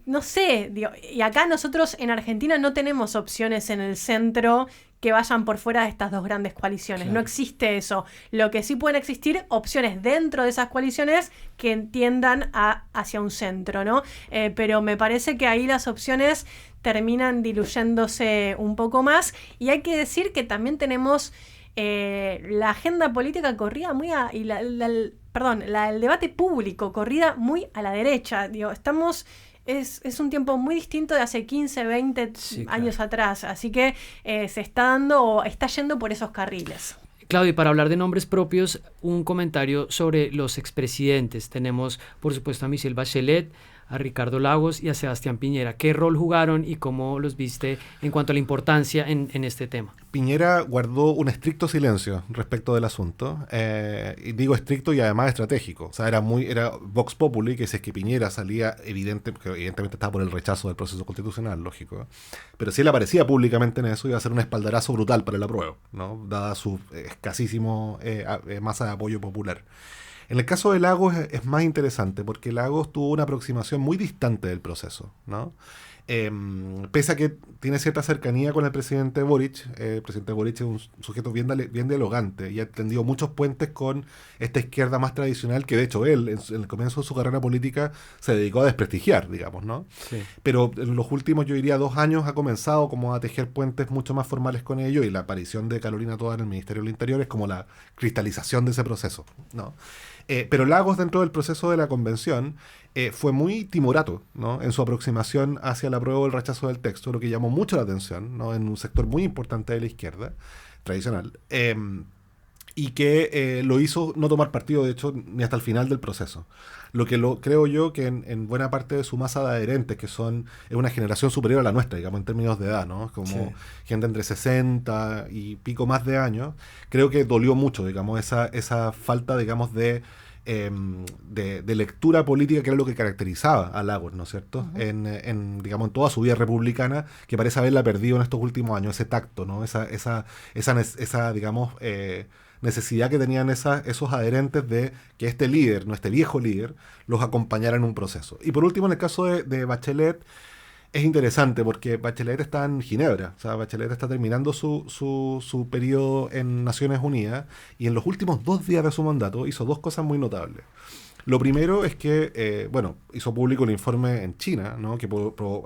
no sé, y acá nosotros en Argentina no tenemos opciones en el centro que vayan por fuera de estas dos grandes coaliciones. Claro. No existe eso. Lo que sí pueden existir, opciones dentro de esas coaliciones que tiendan hacia un centro, ¿no? Pero me parece que ahí las opciones terminan diluyéndose un poco más. Y hay que decir que también tenemos la agenda política corrida muy el debate público corrida muy a la derecha. Es un tiempo muy distinto de hace 15, 20 años atrás, así que se está yendo por esos carriles. Claudio, y para hablar de nombres propios, un comentario sobre los expresidentes. Tenemos, por supuesto, a Michelle Bachelet, a Ricardo Lagos y a Sebastián Piñera. ¿Qué rol jugaron y cómo los viste en cuanto a la importancia en este tema? Piñera guardó un estricto silencio respecto del asunto, y digo estricto y además estratégico. O sea, era Vox Populi, que si es que Piñera salía que evidentemente estaba por el rechazo del proceso constitucional, lógico, pero si él aparecía públicamente en eso, iba a ser un espaldarazo brutal para el apruebo, ¿no? Dada su escasísimo masa de apoyo popular. En el caso de Lagos es más interesante, porque Lagos tuvo una aproximación muy distante del proceso, ¿no? Pese a que tiene cierta cercanía con el presidente Boric. El presidente Boric es un sujeto bien dialogante y ha tendido muchos puentes con esta izquierda más tradicional, que de hecho él en el comienzo de su carrera política se dedicó a desprestigiar, digamos, ¿no? Sí. Pero en los últimos, yo diría, 2 años ha comenzado como a tejer puentes mucho más formales con ellos, y la aparición de Carolina Tovar en el Ministerio del Interior es como la cristalización de ese proceso, ¿no? Pero Lagos, dentro del proceso de la convención, fue muy timorato, ¿no? En su aproximación hacia el apruebo o el rechazo del texto, lo que llamó mucho la atención, ¿no? En un sector muy importante de la izquierda tradicional, y que lo hizo no tomar partido, de hecho, ni hasta el final del proceso. Lo que creo yo que en buena parte de su masa de adherentes, que es una generación superior a la nuestra, digamos, en términos de edad, ¿no? Como Sí. gente entre 60 y pico más de años, creo que dolió mucho, digamos, esa falta, digamos, de lectura política, que era lo que caracterizaba a Lagos, ¿no es cierto? Uh-huh. Digamos, en toda su vida republicana, que parece haberla perdido en estos últimos años, ese tacto, ¿no? Esa digamos, necesidad que tenían esos adherentes de que este líder, no este viejo líder, los acompañara en un proceso. Y por último, en el caso de Bachelet, es interesante porque Bachelet está en Ginebra. O sea, Bachelet está terminando su periodo en Naciones Unidas, y en los últimos 2 días de su mandato hizo 2 cosas muy notables. Lo primero es que, hizo público el informe en China, ¿no? Que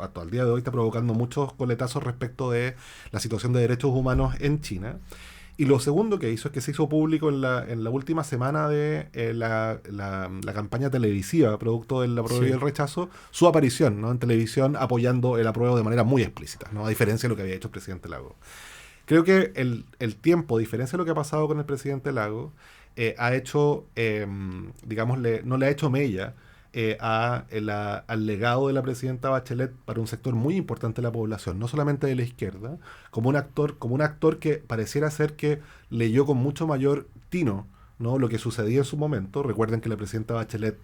hasta el día de hoy está provocando muchos coletazos respecto de la situación de derechos humanos en China. Y lo segundo que hizo es que se hizo público en la última semana de la campaña televisiva, producto del apruebo y el rechazo, su aparición, ¿no? En televisión apoyando el apruebo de manera muy explícita, ¿no? A diferencia de lo que había hecho el presidente Lagos. Creo que el tiempo, a diferencia de lo que ha pasado con el presidente Lagos, ha hecho, no le ha hecho mella al legado de la presidenta Bachelet para un sector muy importante de la población, no solamente de la izquierda, como un actor que pareciera ser que leyó con mucho mayor tino, ¿no? Lo que sucedía en su momento. Recuerden que la presidenta Bachelet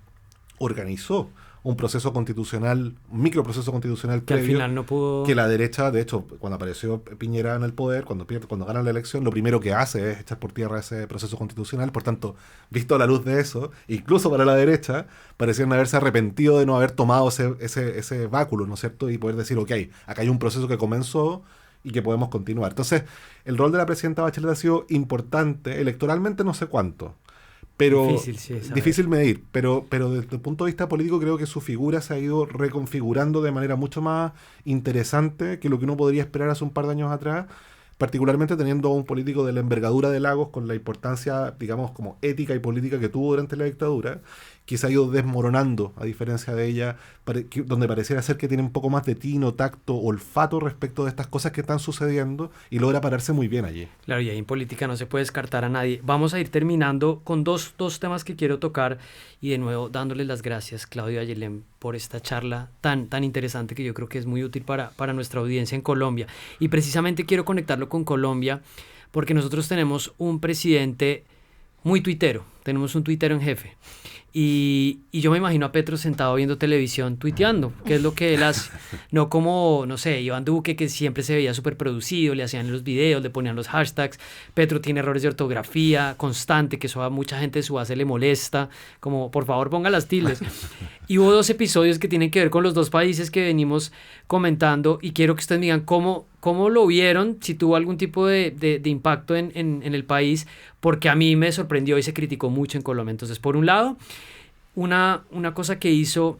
organizó un proceso constitucional, un microproceso constitucional que previo, al final no pudo... que la derecha, de hecho, cuando apareció Piñera en el poder, cuando gana la elección, lo primero que hace es echar por tierra ese proceso constitucional. Por tanto, visto a la luz de eso, incluso para la derecha, parecían haberse arrepentido de no haber tomado ese báculo, ¿no es cierto? Y poder decir, ok, acá hay un proceso que comenzó y que podemos continuar. Entonces, el rol de la presidenta Bachelet ha sido importante, electoralmente no sé cuánto, pero difícil medir, pero desde el punto de vista político creo que su figura se ha ido reconfigurando de manera mucho más interesante que lo que uno podría esperar hace un par de años atrás, particularmente teniendo un político de la envergadura de Lagos, con la importancia, digamos, como ética y política que tuvo durante la dictadura, que se ha ido desmoronando, a diferencia de ella, donde pareciera ser que tiene un poco más de tino, tacto, olfato respecto de estas cosas que están sucediendo, y logra pararse muy bien allí. Claro, y ahí en política no se puede descartar a nadie. Vamos a ir terminando con dos temas que quiero tocar, y de nuevo dándoles las gracias, Claudio Ayelén, por esta charla tan interesante, que yo creo que es muy útil para nuestra audiencia en Colombia. Y precisamente quiero conectarlo con Colombia, porque nosotros tenemos un presidente muy tuitero, tenemos un tuitero en jefe. Y yo me imagino a Petro sentado viendo televisión, tuiteando, que es lo que él hace. No como, no sé, Iván Duque, que siempre se veía súper producido, le hacían los videos, le ponían los hashtags. Petro tiene errores de ortografía constante, que eso a mucha gente de su base le molesta, como, por favor, ponga las tildes. Y hubo 2 episodios que tienen que ver con los 2 países que venimos comentando, y quiero que ustedes me digan cómo lo vieron, si tuvo algún tipo de impacto en el país, porque a mí me sorprendió y se criticó mucho en Colombia. Entonces, por un lado, una cosa que hizo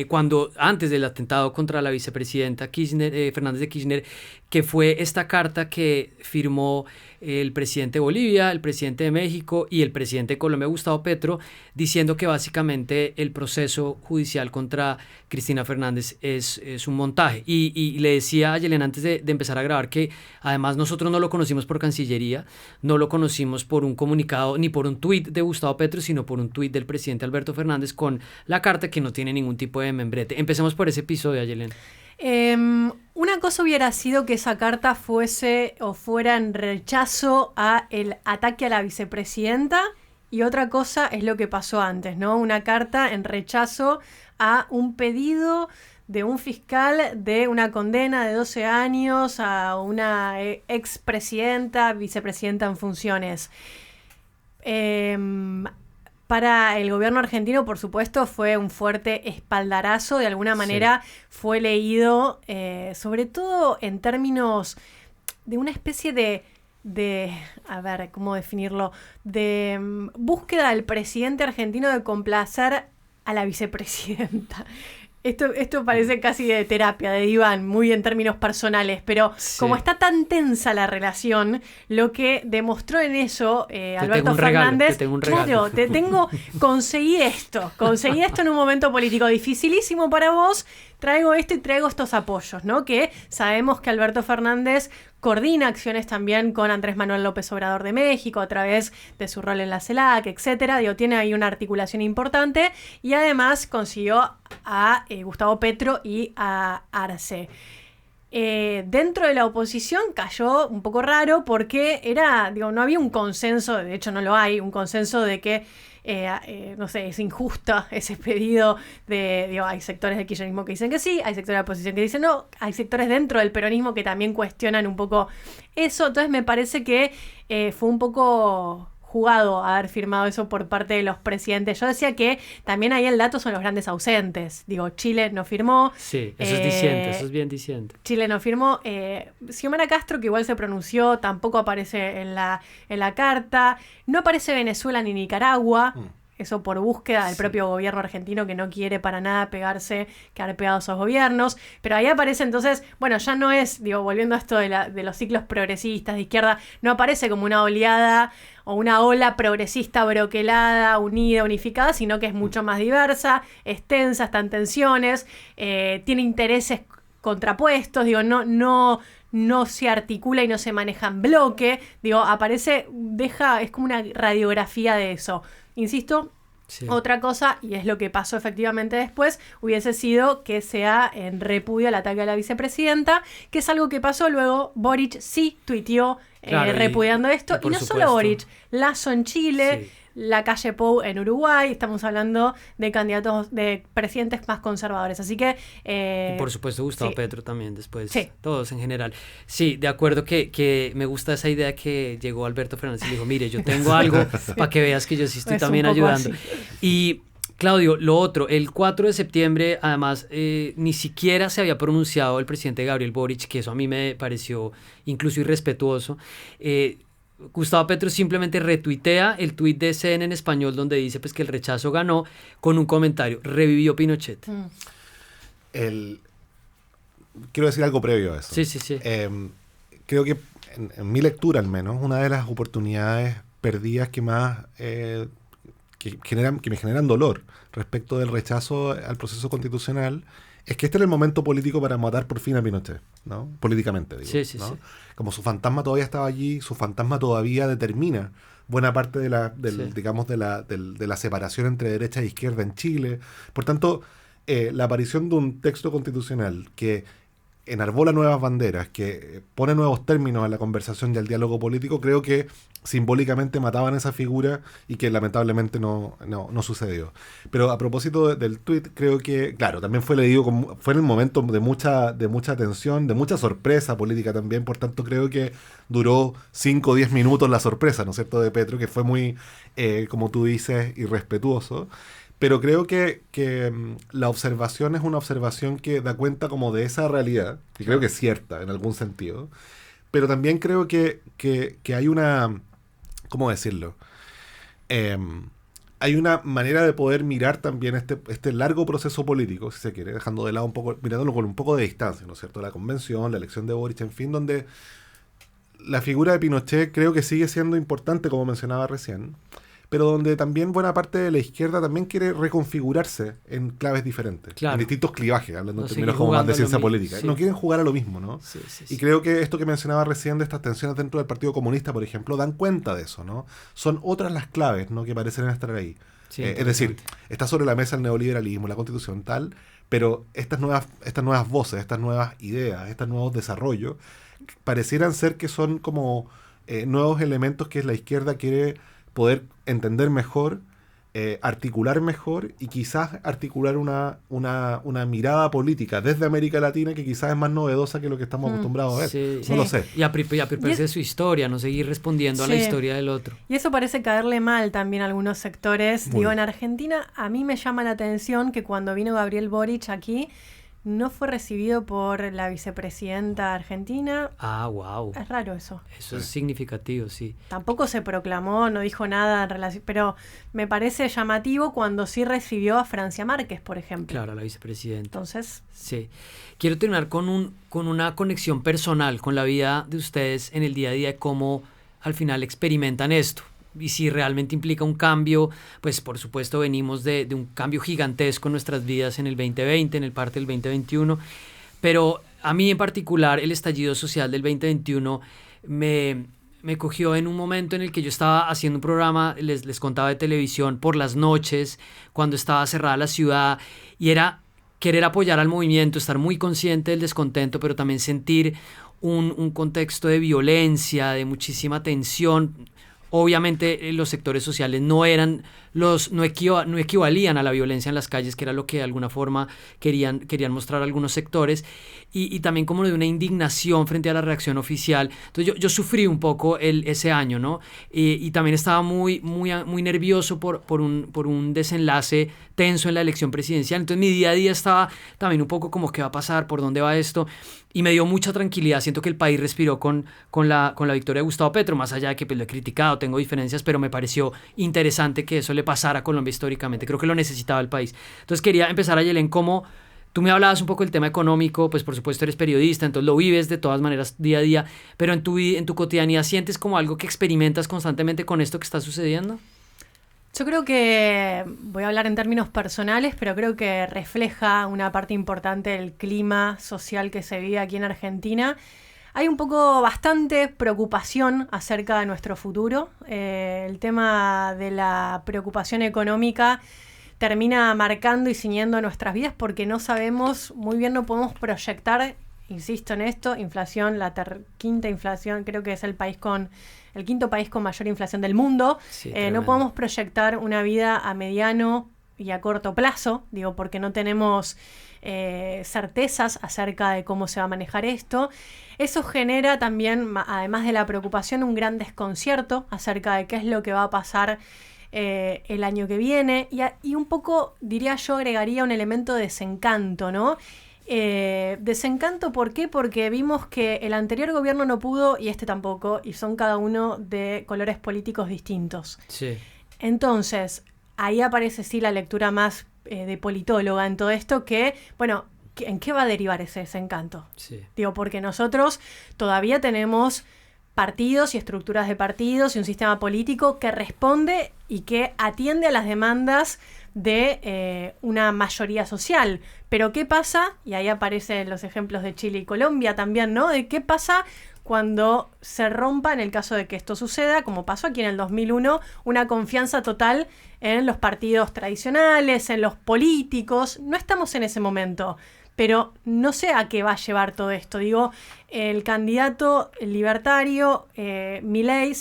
cuando antes del atentado contra la vicepresidenta Fernández de Kirchner, que fue esta carta que firmó el presidente de Bolivia, el presidente de México y el presidente de Colombia, Gustavo Petro, diciendo que básicamente el proceso judicial contra Cristina Fernández es un montaje. Y le decía a Yelena antes de empezar a grabar que además nosotros no lo conocimos por Cancillería, no lo conocimos por un comunicado ni por un tuit de Gustavo Petro, sino por un tuit del presidente Alberto Fernández con la carta que no tiene ningún tipo de membrete. Empecemos por ese episodio, Yelena. Una cosa hubiera sido que esa carta fuera en rechazo a el ataque a la vicepresidenta, y otra cosa es lo que pasó antes, ¿no? Una carta en rechazo a un pedido de un fiscal de una condena de 12 años a una expresidenta, vicepresidenta en funciones. Para el gobierno argentino, por supuesto, fue un fuerte espaldarazo. De alguna manera fue leído, sobre todo en términos de una especie de a ver, ¿cómo definirlo? De búsqueda del presidente argentino de complacer a la vicepresidenta. Esto parece casi de terapia, de diván, muy en términos personales, pero como está tan tensa la relación, lo que demostró en eso Alberto Fernández, claro, conseguí esto en un momento político dificilísimo para vos, traigo esto y traigo estos apoyos, ¿no? Que sabemos que Alberto Fernández coordina acciones también con Andrés Manuel López Obrador de México a través de su rol en la CELAC, etcétera. Digo, tiene ahí una articulación importante y además consiguió a Gustavo Petro y a Arce. Dentro de la oposición cayó un poco raro porque no había un consenso, de hecho no lo hay, un consenso de que no sé, es injusta ese pedido hay sectores del kirchnerismo que dicen que sí, hay sectores de la oposición que dicen no, hay sectores dentro del peronismo que también cuestionan un poco eso, entonces me parece que fue un poco jugado haber firmado eso por parte de los presidentes. Yo decía que también ahí el dato son los grandes ausentes. Chile no firmó. Sí, eso es diciente, eso es bien diciente. Chile no firmó. Xiomara Castro, que igual se pronunció, tampoco aparece en la carta. No aparece Venezuela ni Nicaragua. Eso por búsqueda del propio gobierno argentino, que no quiere para nada quedar pegados a esos gobiernos. Pero ahí aparece entonces, bueno, ya no es, volviendo a esto de los ciclos progresistas de izquierda, no aparece como una oleada o una ola progresista broquelada, unida, unificada, sino que es mucho más diversa, extensa, está en tensiones, tiene intereses contrapuestos, no se articula y no se maneja en bloque, aparece, es como una radiografía de eso. Insisto, otra cosa, y es lo que pasó efectivamente después, hubiese sido que sea en repudio al ataque a la vicepresidenta, que es algo que pasó luego. Boric sí tuiteó repudiando esto, y no solo Boric, Lasso en Chile, la calle Pou en Uruguay, estamos hablando de candidatos, de presidentes más conservadores, así que... y por supuesto Gustavo Petro también después, todos en general. Sí, de acuerdo que me gusta esa idea que llegó Alberto Fernández y le dijo, mire, yo tengo algo para que veas que yo sí estoy también ayudando. Así. Y Claudio, lo otro, el 4 de septiembre, además, ni siquiera se había pronunciado el presidente Gabriel Boric, que eso a mí me pareció incluso irrespetuoso. Gustavo Petro simplemente retuitea el tuit de CNN en español donde dice pues que el rechazo ganó, con un comentario: revivió Pinochet. Quiero decir algo previo a eso. Sí. Creo que en mi lectura al menos, una de las oportunidades perdidas que más que me generan dolor respecto del rechazo al proceso constitucional es que este era el momento político para matar por fin a Pinochet, ¿no? Políticamente, digo. Sí. Como su fantasma todavía estaba allí, su fantasma todavía determina buena parte de la separación entre derecha e izquierda en Chile. Por tanto, la aparición de un texto constitucional que enarbola nuevas banderas, que pone nuevos términos a la conversación y al diálogo político, creo que simbólicamente mataban esa figura y que lamentablemente no sucedió. Pero a propósito del tuit, creo que, claro, también fue leído, fue en el momento de mucha tensión, de mucha sorpresa política también, por tanto creo que duró 5 o 10 minutos la sorpresa, ¿no es cierto?, de Petro, que fue muy, como tú dices, irrespetuoso. Pero creo que la observación es una observación que da cuenta como de esa realidad, que creo que es cierta en algún sentido, pero también creo que hay una, ¿cómo decirlo? Hay una manera de poder mirar también este largo proceso político, si se quiere, dejando de lado un poco, mirándolo con un poco de distancia, ¿no es cierto? La convención, la elección de Boric, en fin, donde la figura de Pinochet creo que sigue siendo importante, como mencionaba recién, pero donde también buena parte de la izquierda también quiere reconfigurarse en claves diferentes, en distintos clivajes, hablando en términos como más de ciencia política. Sí. No quieren jugar a lo mismo, ¿no? Sí. Y creo que esto que mencionaba recién de estas tensiones dentro del Partido Comunista, por ejemplo, dan cuenta de eso, ¿no? Son otras las claves, ¿no?, que parecen estar ahí. Sí, es decir, está sobre la mesa el neoliberalismo, la Constitución, tal, pero estas nuevas voces, estas nuevas ideas, estos nuevos desarrollos, parecieran ser que son como nuevos elementos que la izquierda quiere poder entender mejor, articular mejor y quizás articular una mirada política desde América Latina que quizás es más novedosa que lo que estamos acostumbrados a ver. Sí, no lo sé. Y apropiarse de su historia, no seguir respondiendo a la historia del otro. Y eso parece caerle mal también a algunos sectores. Digo, en Argentina a mí me llama la atención que cuando vino Gabriel Boric aquí, no fue recibido por la vicepresidenta argentina. Ah, wow. Es raro eso. Eso es significativo, sí. Tampoco se proclamó, no dijo nada en relación, pero me parece llamativo cuando sí recibió a Francia Márquez, por ejemplo. Claro, la vicepresidenta. Entonces. Sí. Quiero terminar con una conexión personal con la vida de ustedes en el día a día, de cómo al final experimentan esto. Y si realmente implica un cambio, pues por supuesto venimos de un cambio gigantesco en nuestras vidas en el 2020, en el parte del 2021, pero a mí en particular el estallido social del 2021 me cogió en un momento en el que yo estaba haciendo un programa, les contaba, de televisión por las noches, cuando estaba cerrada la ciudad, y era querer apoyar al movimiento, estar muy consciente del descontento, pero también sentir un contexto de violencia, de muchísima tensión. Obviamente los sectores sociales no equivalían a la violencia en las calles, que era lo que de alguna forma querían mostrar algunos sectores, y también como de una indignación frente a la reacción oficial. Entonces yo sufrí un poco ese año, ¿no? Y también estaba muy nervioso por un desenlace tenso en la elección presidencial. Entonces mi día a día estaba también un poco como, ¿qué va a pasar? ¿Por dónde va esto? Y me dio mucha tranquilidad. Siento que el país respiró con la victoria de Gustavo Petro, más allá de que pues, lo he criticado, tengo diferencias, pero me pareció interesante que eso le pasara a Colombia históricamente. Creo que lo necesitaba el país. Entonces quería empezar, Ayelen, cómo tú me hablabas un poco del tema económico, pues por supuesto eres periodista, entonces lo vives de todas maneras día a día, pero en tu cotidianidad ¿sientes como algo que experimentas constantemente con esto que está sucediendo? Yo creo que, voy a hablar en términos personales, pero creo que refleja una parte importante del clima social que se vive aquí en Argentina. Hay bastante preocupación acerca de nuestro futuro. El tema de la preocupación económica termina marcando y ciñendo nuestras vidas porque no sabemos muy bien, no podemos proyectar, insisto en esto, inflación, quinta inflación, creo que es el quinto país con mayor inflación del mundo. Sí, no podemos proyectar una vida a mediano y a corto plazo, porque no tenemos certezas acerca de cómo se va a manejar esto. Eso genera también, además de la preocupación, un gran desconcierto acerca de qué es lo que va a pasar el año que viene. Y un poco, diría yo, agregaría un elemento de desencanto, ¿no? Desencanto, ¿por qué? Porque vimos que el anterior gobierno no pudo y este tampoco, y son cada uno de colores políticos distintos. Sí. Entonces, ahí aparece sí la lectura más de politóloga en todo esto, que, bueno, ¿en qué va a derivar ese desencanto? Sí. Porque nosotros todavía tenemos partidos y estructuras de partidos y un sistema político que responde y que atiende a las demandas de una mayoría social. Pero ¿qué pasa? Y ahí aparecen los ejemplos de Chile y Colombia también, ¿no? De qué pasa cuando se rompa, en el caso de que esto suceda, como pasó aquí en el 2001, una confianza total en los partidos tradicionales, en los políticos. No estamos en ese momento, pero no sé a qué va a llevar todo esto. El candidato libertario, Milei,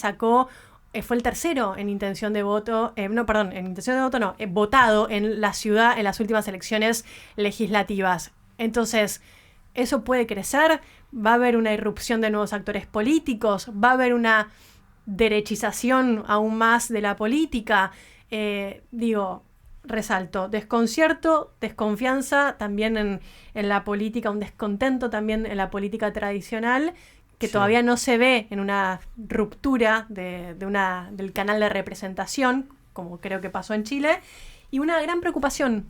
fue el tercero en intención de voto, votado en la ciudad en las últimas elecciones legislativas. Entonces, eso puede crecer, va a haber una irrupción de nuevos actores políticos, va a haber una derechización aún más de la política. Resalto, desconcierto, desconfianza también en la política, un descontento también en la política tradicional, que todavía no se ve en una ruptura del canal de representación, como creo que pasó en Chile, y una gran preocupación,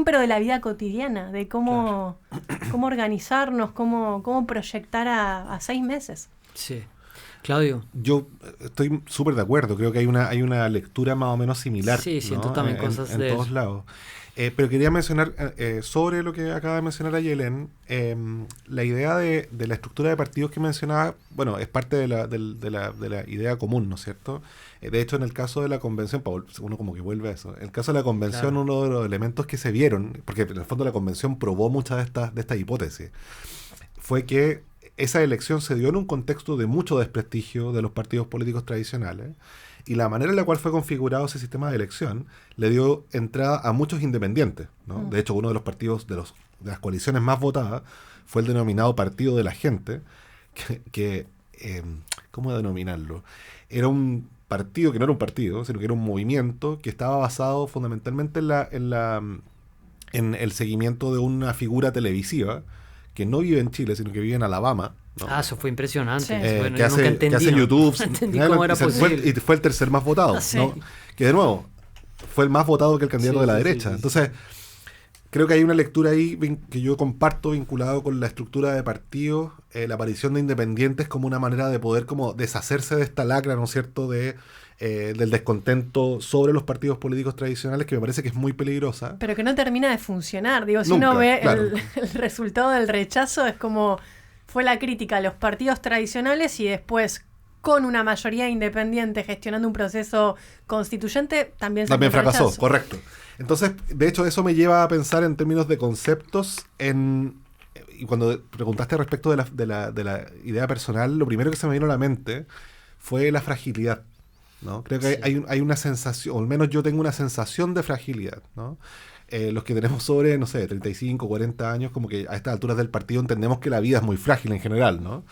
pero de la vida cotidiana, de cómo organizarnos, cómo proyectar a 6 meses. Sí. Claudio. Yo estoy súper de acuerdo, creo que hay una lectura más o menos similar. Sí, siento, ¿no?, también cosas en de todos eso. lados. Pero quería mencionar sobre lo que acaba de mencionar Ayelen, la idea de la estructura de partidos que mencionaba, bueno, es parte de la idea común, ¿no es cierto? De hecho, en el caso de la convención, uno como que vuelve a eso, en el caso de la convención, claro, uno de los elementos que se vieron, porque en el fondo la convención probó muchas de estas hipótesis, fue que esa elección se dio en un contexto de mucho desprestigio de los partidos políticos tradicionales, y la manera en la cual fue configurado ese sistema de elección le dio entrada a muchos independientes, ¿no? De hecho, uno de los partidos de las coaliciones más votadas fue el denominado Partido de la Gente, que ¿cómo denominarlo? Era un partido que no era un partido, sino que era un movimiento que estaba basado fundamentalmente en el seguimiento de una figura televisiva que no vive en Chile, sino que vive en Alabama, ¿no? Eso fue impresionante. Sí. Bueno, que hace YouTube. No entendí cómo era posible. Y fue el tercer más votado, Sí. ¿no? Que de nuevo, fue el más votado que el candidato de la derecha. Sí. Entonces, creo que hay una lectura ahí que yo comparto vinculado con la estructura de partidos, la aparición de independientes como una manera de poder como deshacerse de esta lacra, ¿no es cierto?, del descontento sobre los partidos políticos tradicionales, que me parece que es muy peligrosa. Pero que no termina de funcionar. Digo, si Nunca, uno ve claro. el resultado del rechazo, es como fue la crítica a los partidos tradicionales y después, con una mayoría independiente gestionando un proceso constituyente, también fracasó, rechazo. correcto. Entonces, de hecho, eso me lleva a pensar en términos de conceptos. Y cuando preguntaste respecto de la idea personal, lo primero que se me vino a la mente fue la fragilidad, ¿no? Creo que Sí. hay una sensación, o al menos yo tengo una sensación de fragilidad, ¿no? Los que tenemos sobre, no sé, 35, 40 años, como que a estas alturas del partido entendemos que la vida es muy frágil en general, ¿no?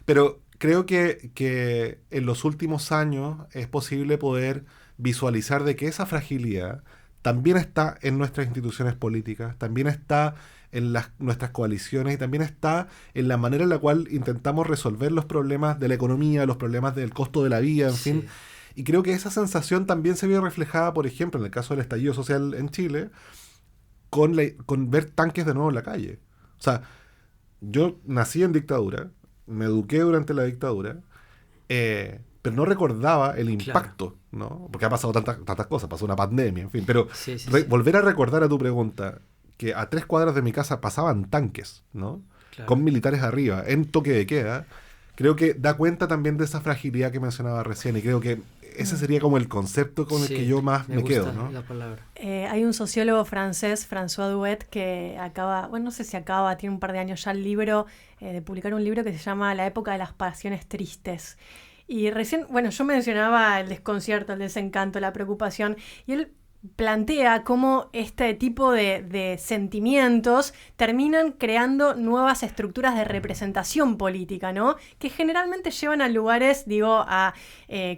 Pero creo que en los últimos años es posible poder visualizar de que esa fragilidad también está en nuestras instituciones políticas, también está en nuestras coaliciones y también está en la manera en la cual intentamos resolver los problemas de la economía, los problemas del costo de la vida, en fin. Y creo que esa sensación también se vio reflejada, por ejemplo, en el caso del estallido social en Chile, con ver tanques de nuevo en la calle. O sea, yo nací en dictadura, me eduqué durante la dictadura, pero no recordaba el impacto, ¿no? Porque ha pasado tantas cosas, pasó una pandemia, en fin. Pero volver a recordar a tu pregunta, que a 3 cuadras de mi casa pasaban tanques, ¿no? Claro. Con militares arriba, en toque de queda, creo que da cuenta también de esa fragilidad que mencionaba recién, y creo que ese sería como el concepto con el que yo más me quedo, ¿no? La palabra. Hay un sociólogo francés, François Douet, que no sé si tiene un par de años ya el libro, de publicar un libro que se llama La época de las pasiones tristes. Y recién, yo mencionaba el desconcierto, el desencanto, la preocupación, y él plantea cómo este tipo de sentimientos terminan creando nuevas estructuras de representación política, ¿no? Que generalmente llevan a lugares, a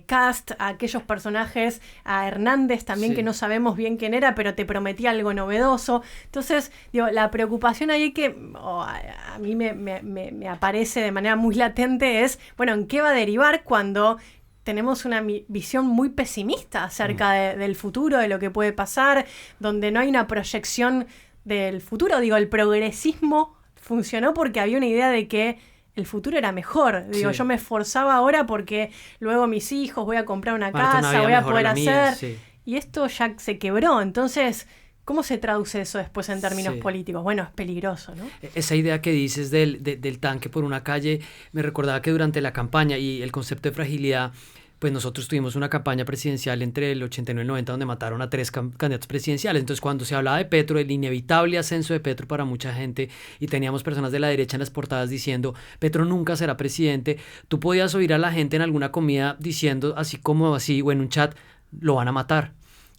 Cast, a aquellos personajes, a Hernández también, que no sabemos bien quién era, pero te prometía algo novedoso. Entonces, la preocupación ahí que a mí me aparece de manera muy latente es, ¿en qué va a derivar cuando tenemos una visión muy pesimista acerca del futuro, de lo que puede pasar, donde no hay una proyección del futuro? El progresismo funcionó porque había una idea de que el futuro era mejor. Yo me esforzaba ahora porque luego mis hijos, voy a comprar una casa, voy a poder hacer. Y esto ya se quebró. Entonces, ¿cómo se traduce eso después en términos políticos? Es peligroso, ¿no? Esa idea que dices del tanque por una calle, me recordaba que durante la campaña y el concepto de fragilidad, pues nosotros tuvimos una campaña presidencial entre el 89 y el 90 donde mataron a 3 candidatos presidenciales. Entonces, cuando se hablaba de Petro, el inevitable ascenso de Petro para mucha gente, y teníamos personas de la derecha en las portadas diciendo Petro nunca será presidente, tú podías oír a la gente en alguna comida diciendo o en un chat, lo van a matar.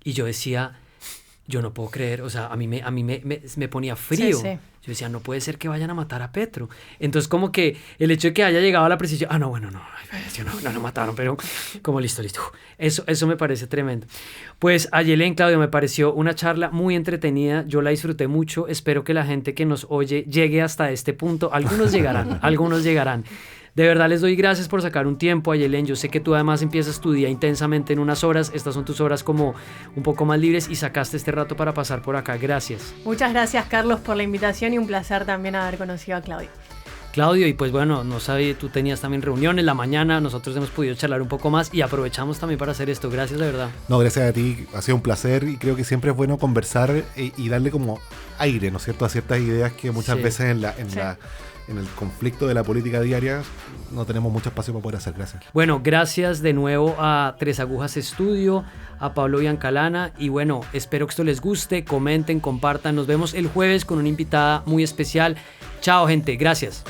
Y yo decía, yo no puedo creer, a mí me ponía frío. Sí. Yo decía, no puede ser que vayan a matar a Petro. Entonces, como que el hecho de que haya llegado a la presidencia, no lo mataron, pero como listo. Eso me parece tremendo. Pues, Ayelen, Claudio, me pareció una charla muy entretenida, yo la disfruté mucho, espero que la gente que nos oye llegue hasta este punto, algunos llegarán. De verdad les doy gracias por sacar un tiempo, Ayelen. Yo sé que tú además empiezas tu día intensamente en unas horas. Estas son tus horas como un poco más libres y sacaste este rato para pasar por acá. Gracias. Muchas gracias, Carlos, por la invitación y un placer también haber conocido a Claudio. Claudio, y pues bueno, no sabía, tú tenías también reuniones la mañana, nosotros hemos podido charlar un poco más y aprovechamos también para hacer esto. Gracias de verdad. No, gracias a ti, ha sido un placer y creo que siempre es bueno conversar y darle como aire, ¿no es cierto?, a ciertas ideas que muchas Sí. veces en el conflicto de la política diaria no tenemos mucho espacio para poder hacer. Gracias. Bueno, gracias de nuevo a Tres Agujas Estudio, a Pablo Biancalana, y bueno, espero que esto les guste, comenten, compartan, nos vemos el jueves con una invitada muy especial. Chao gente, gracias.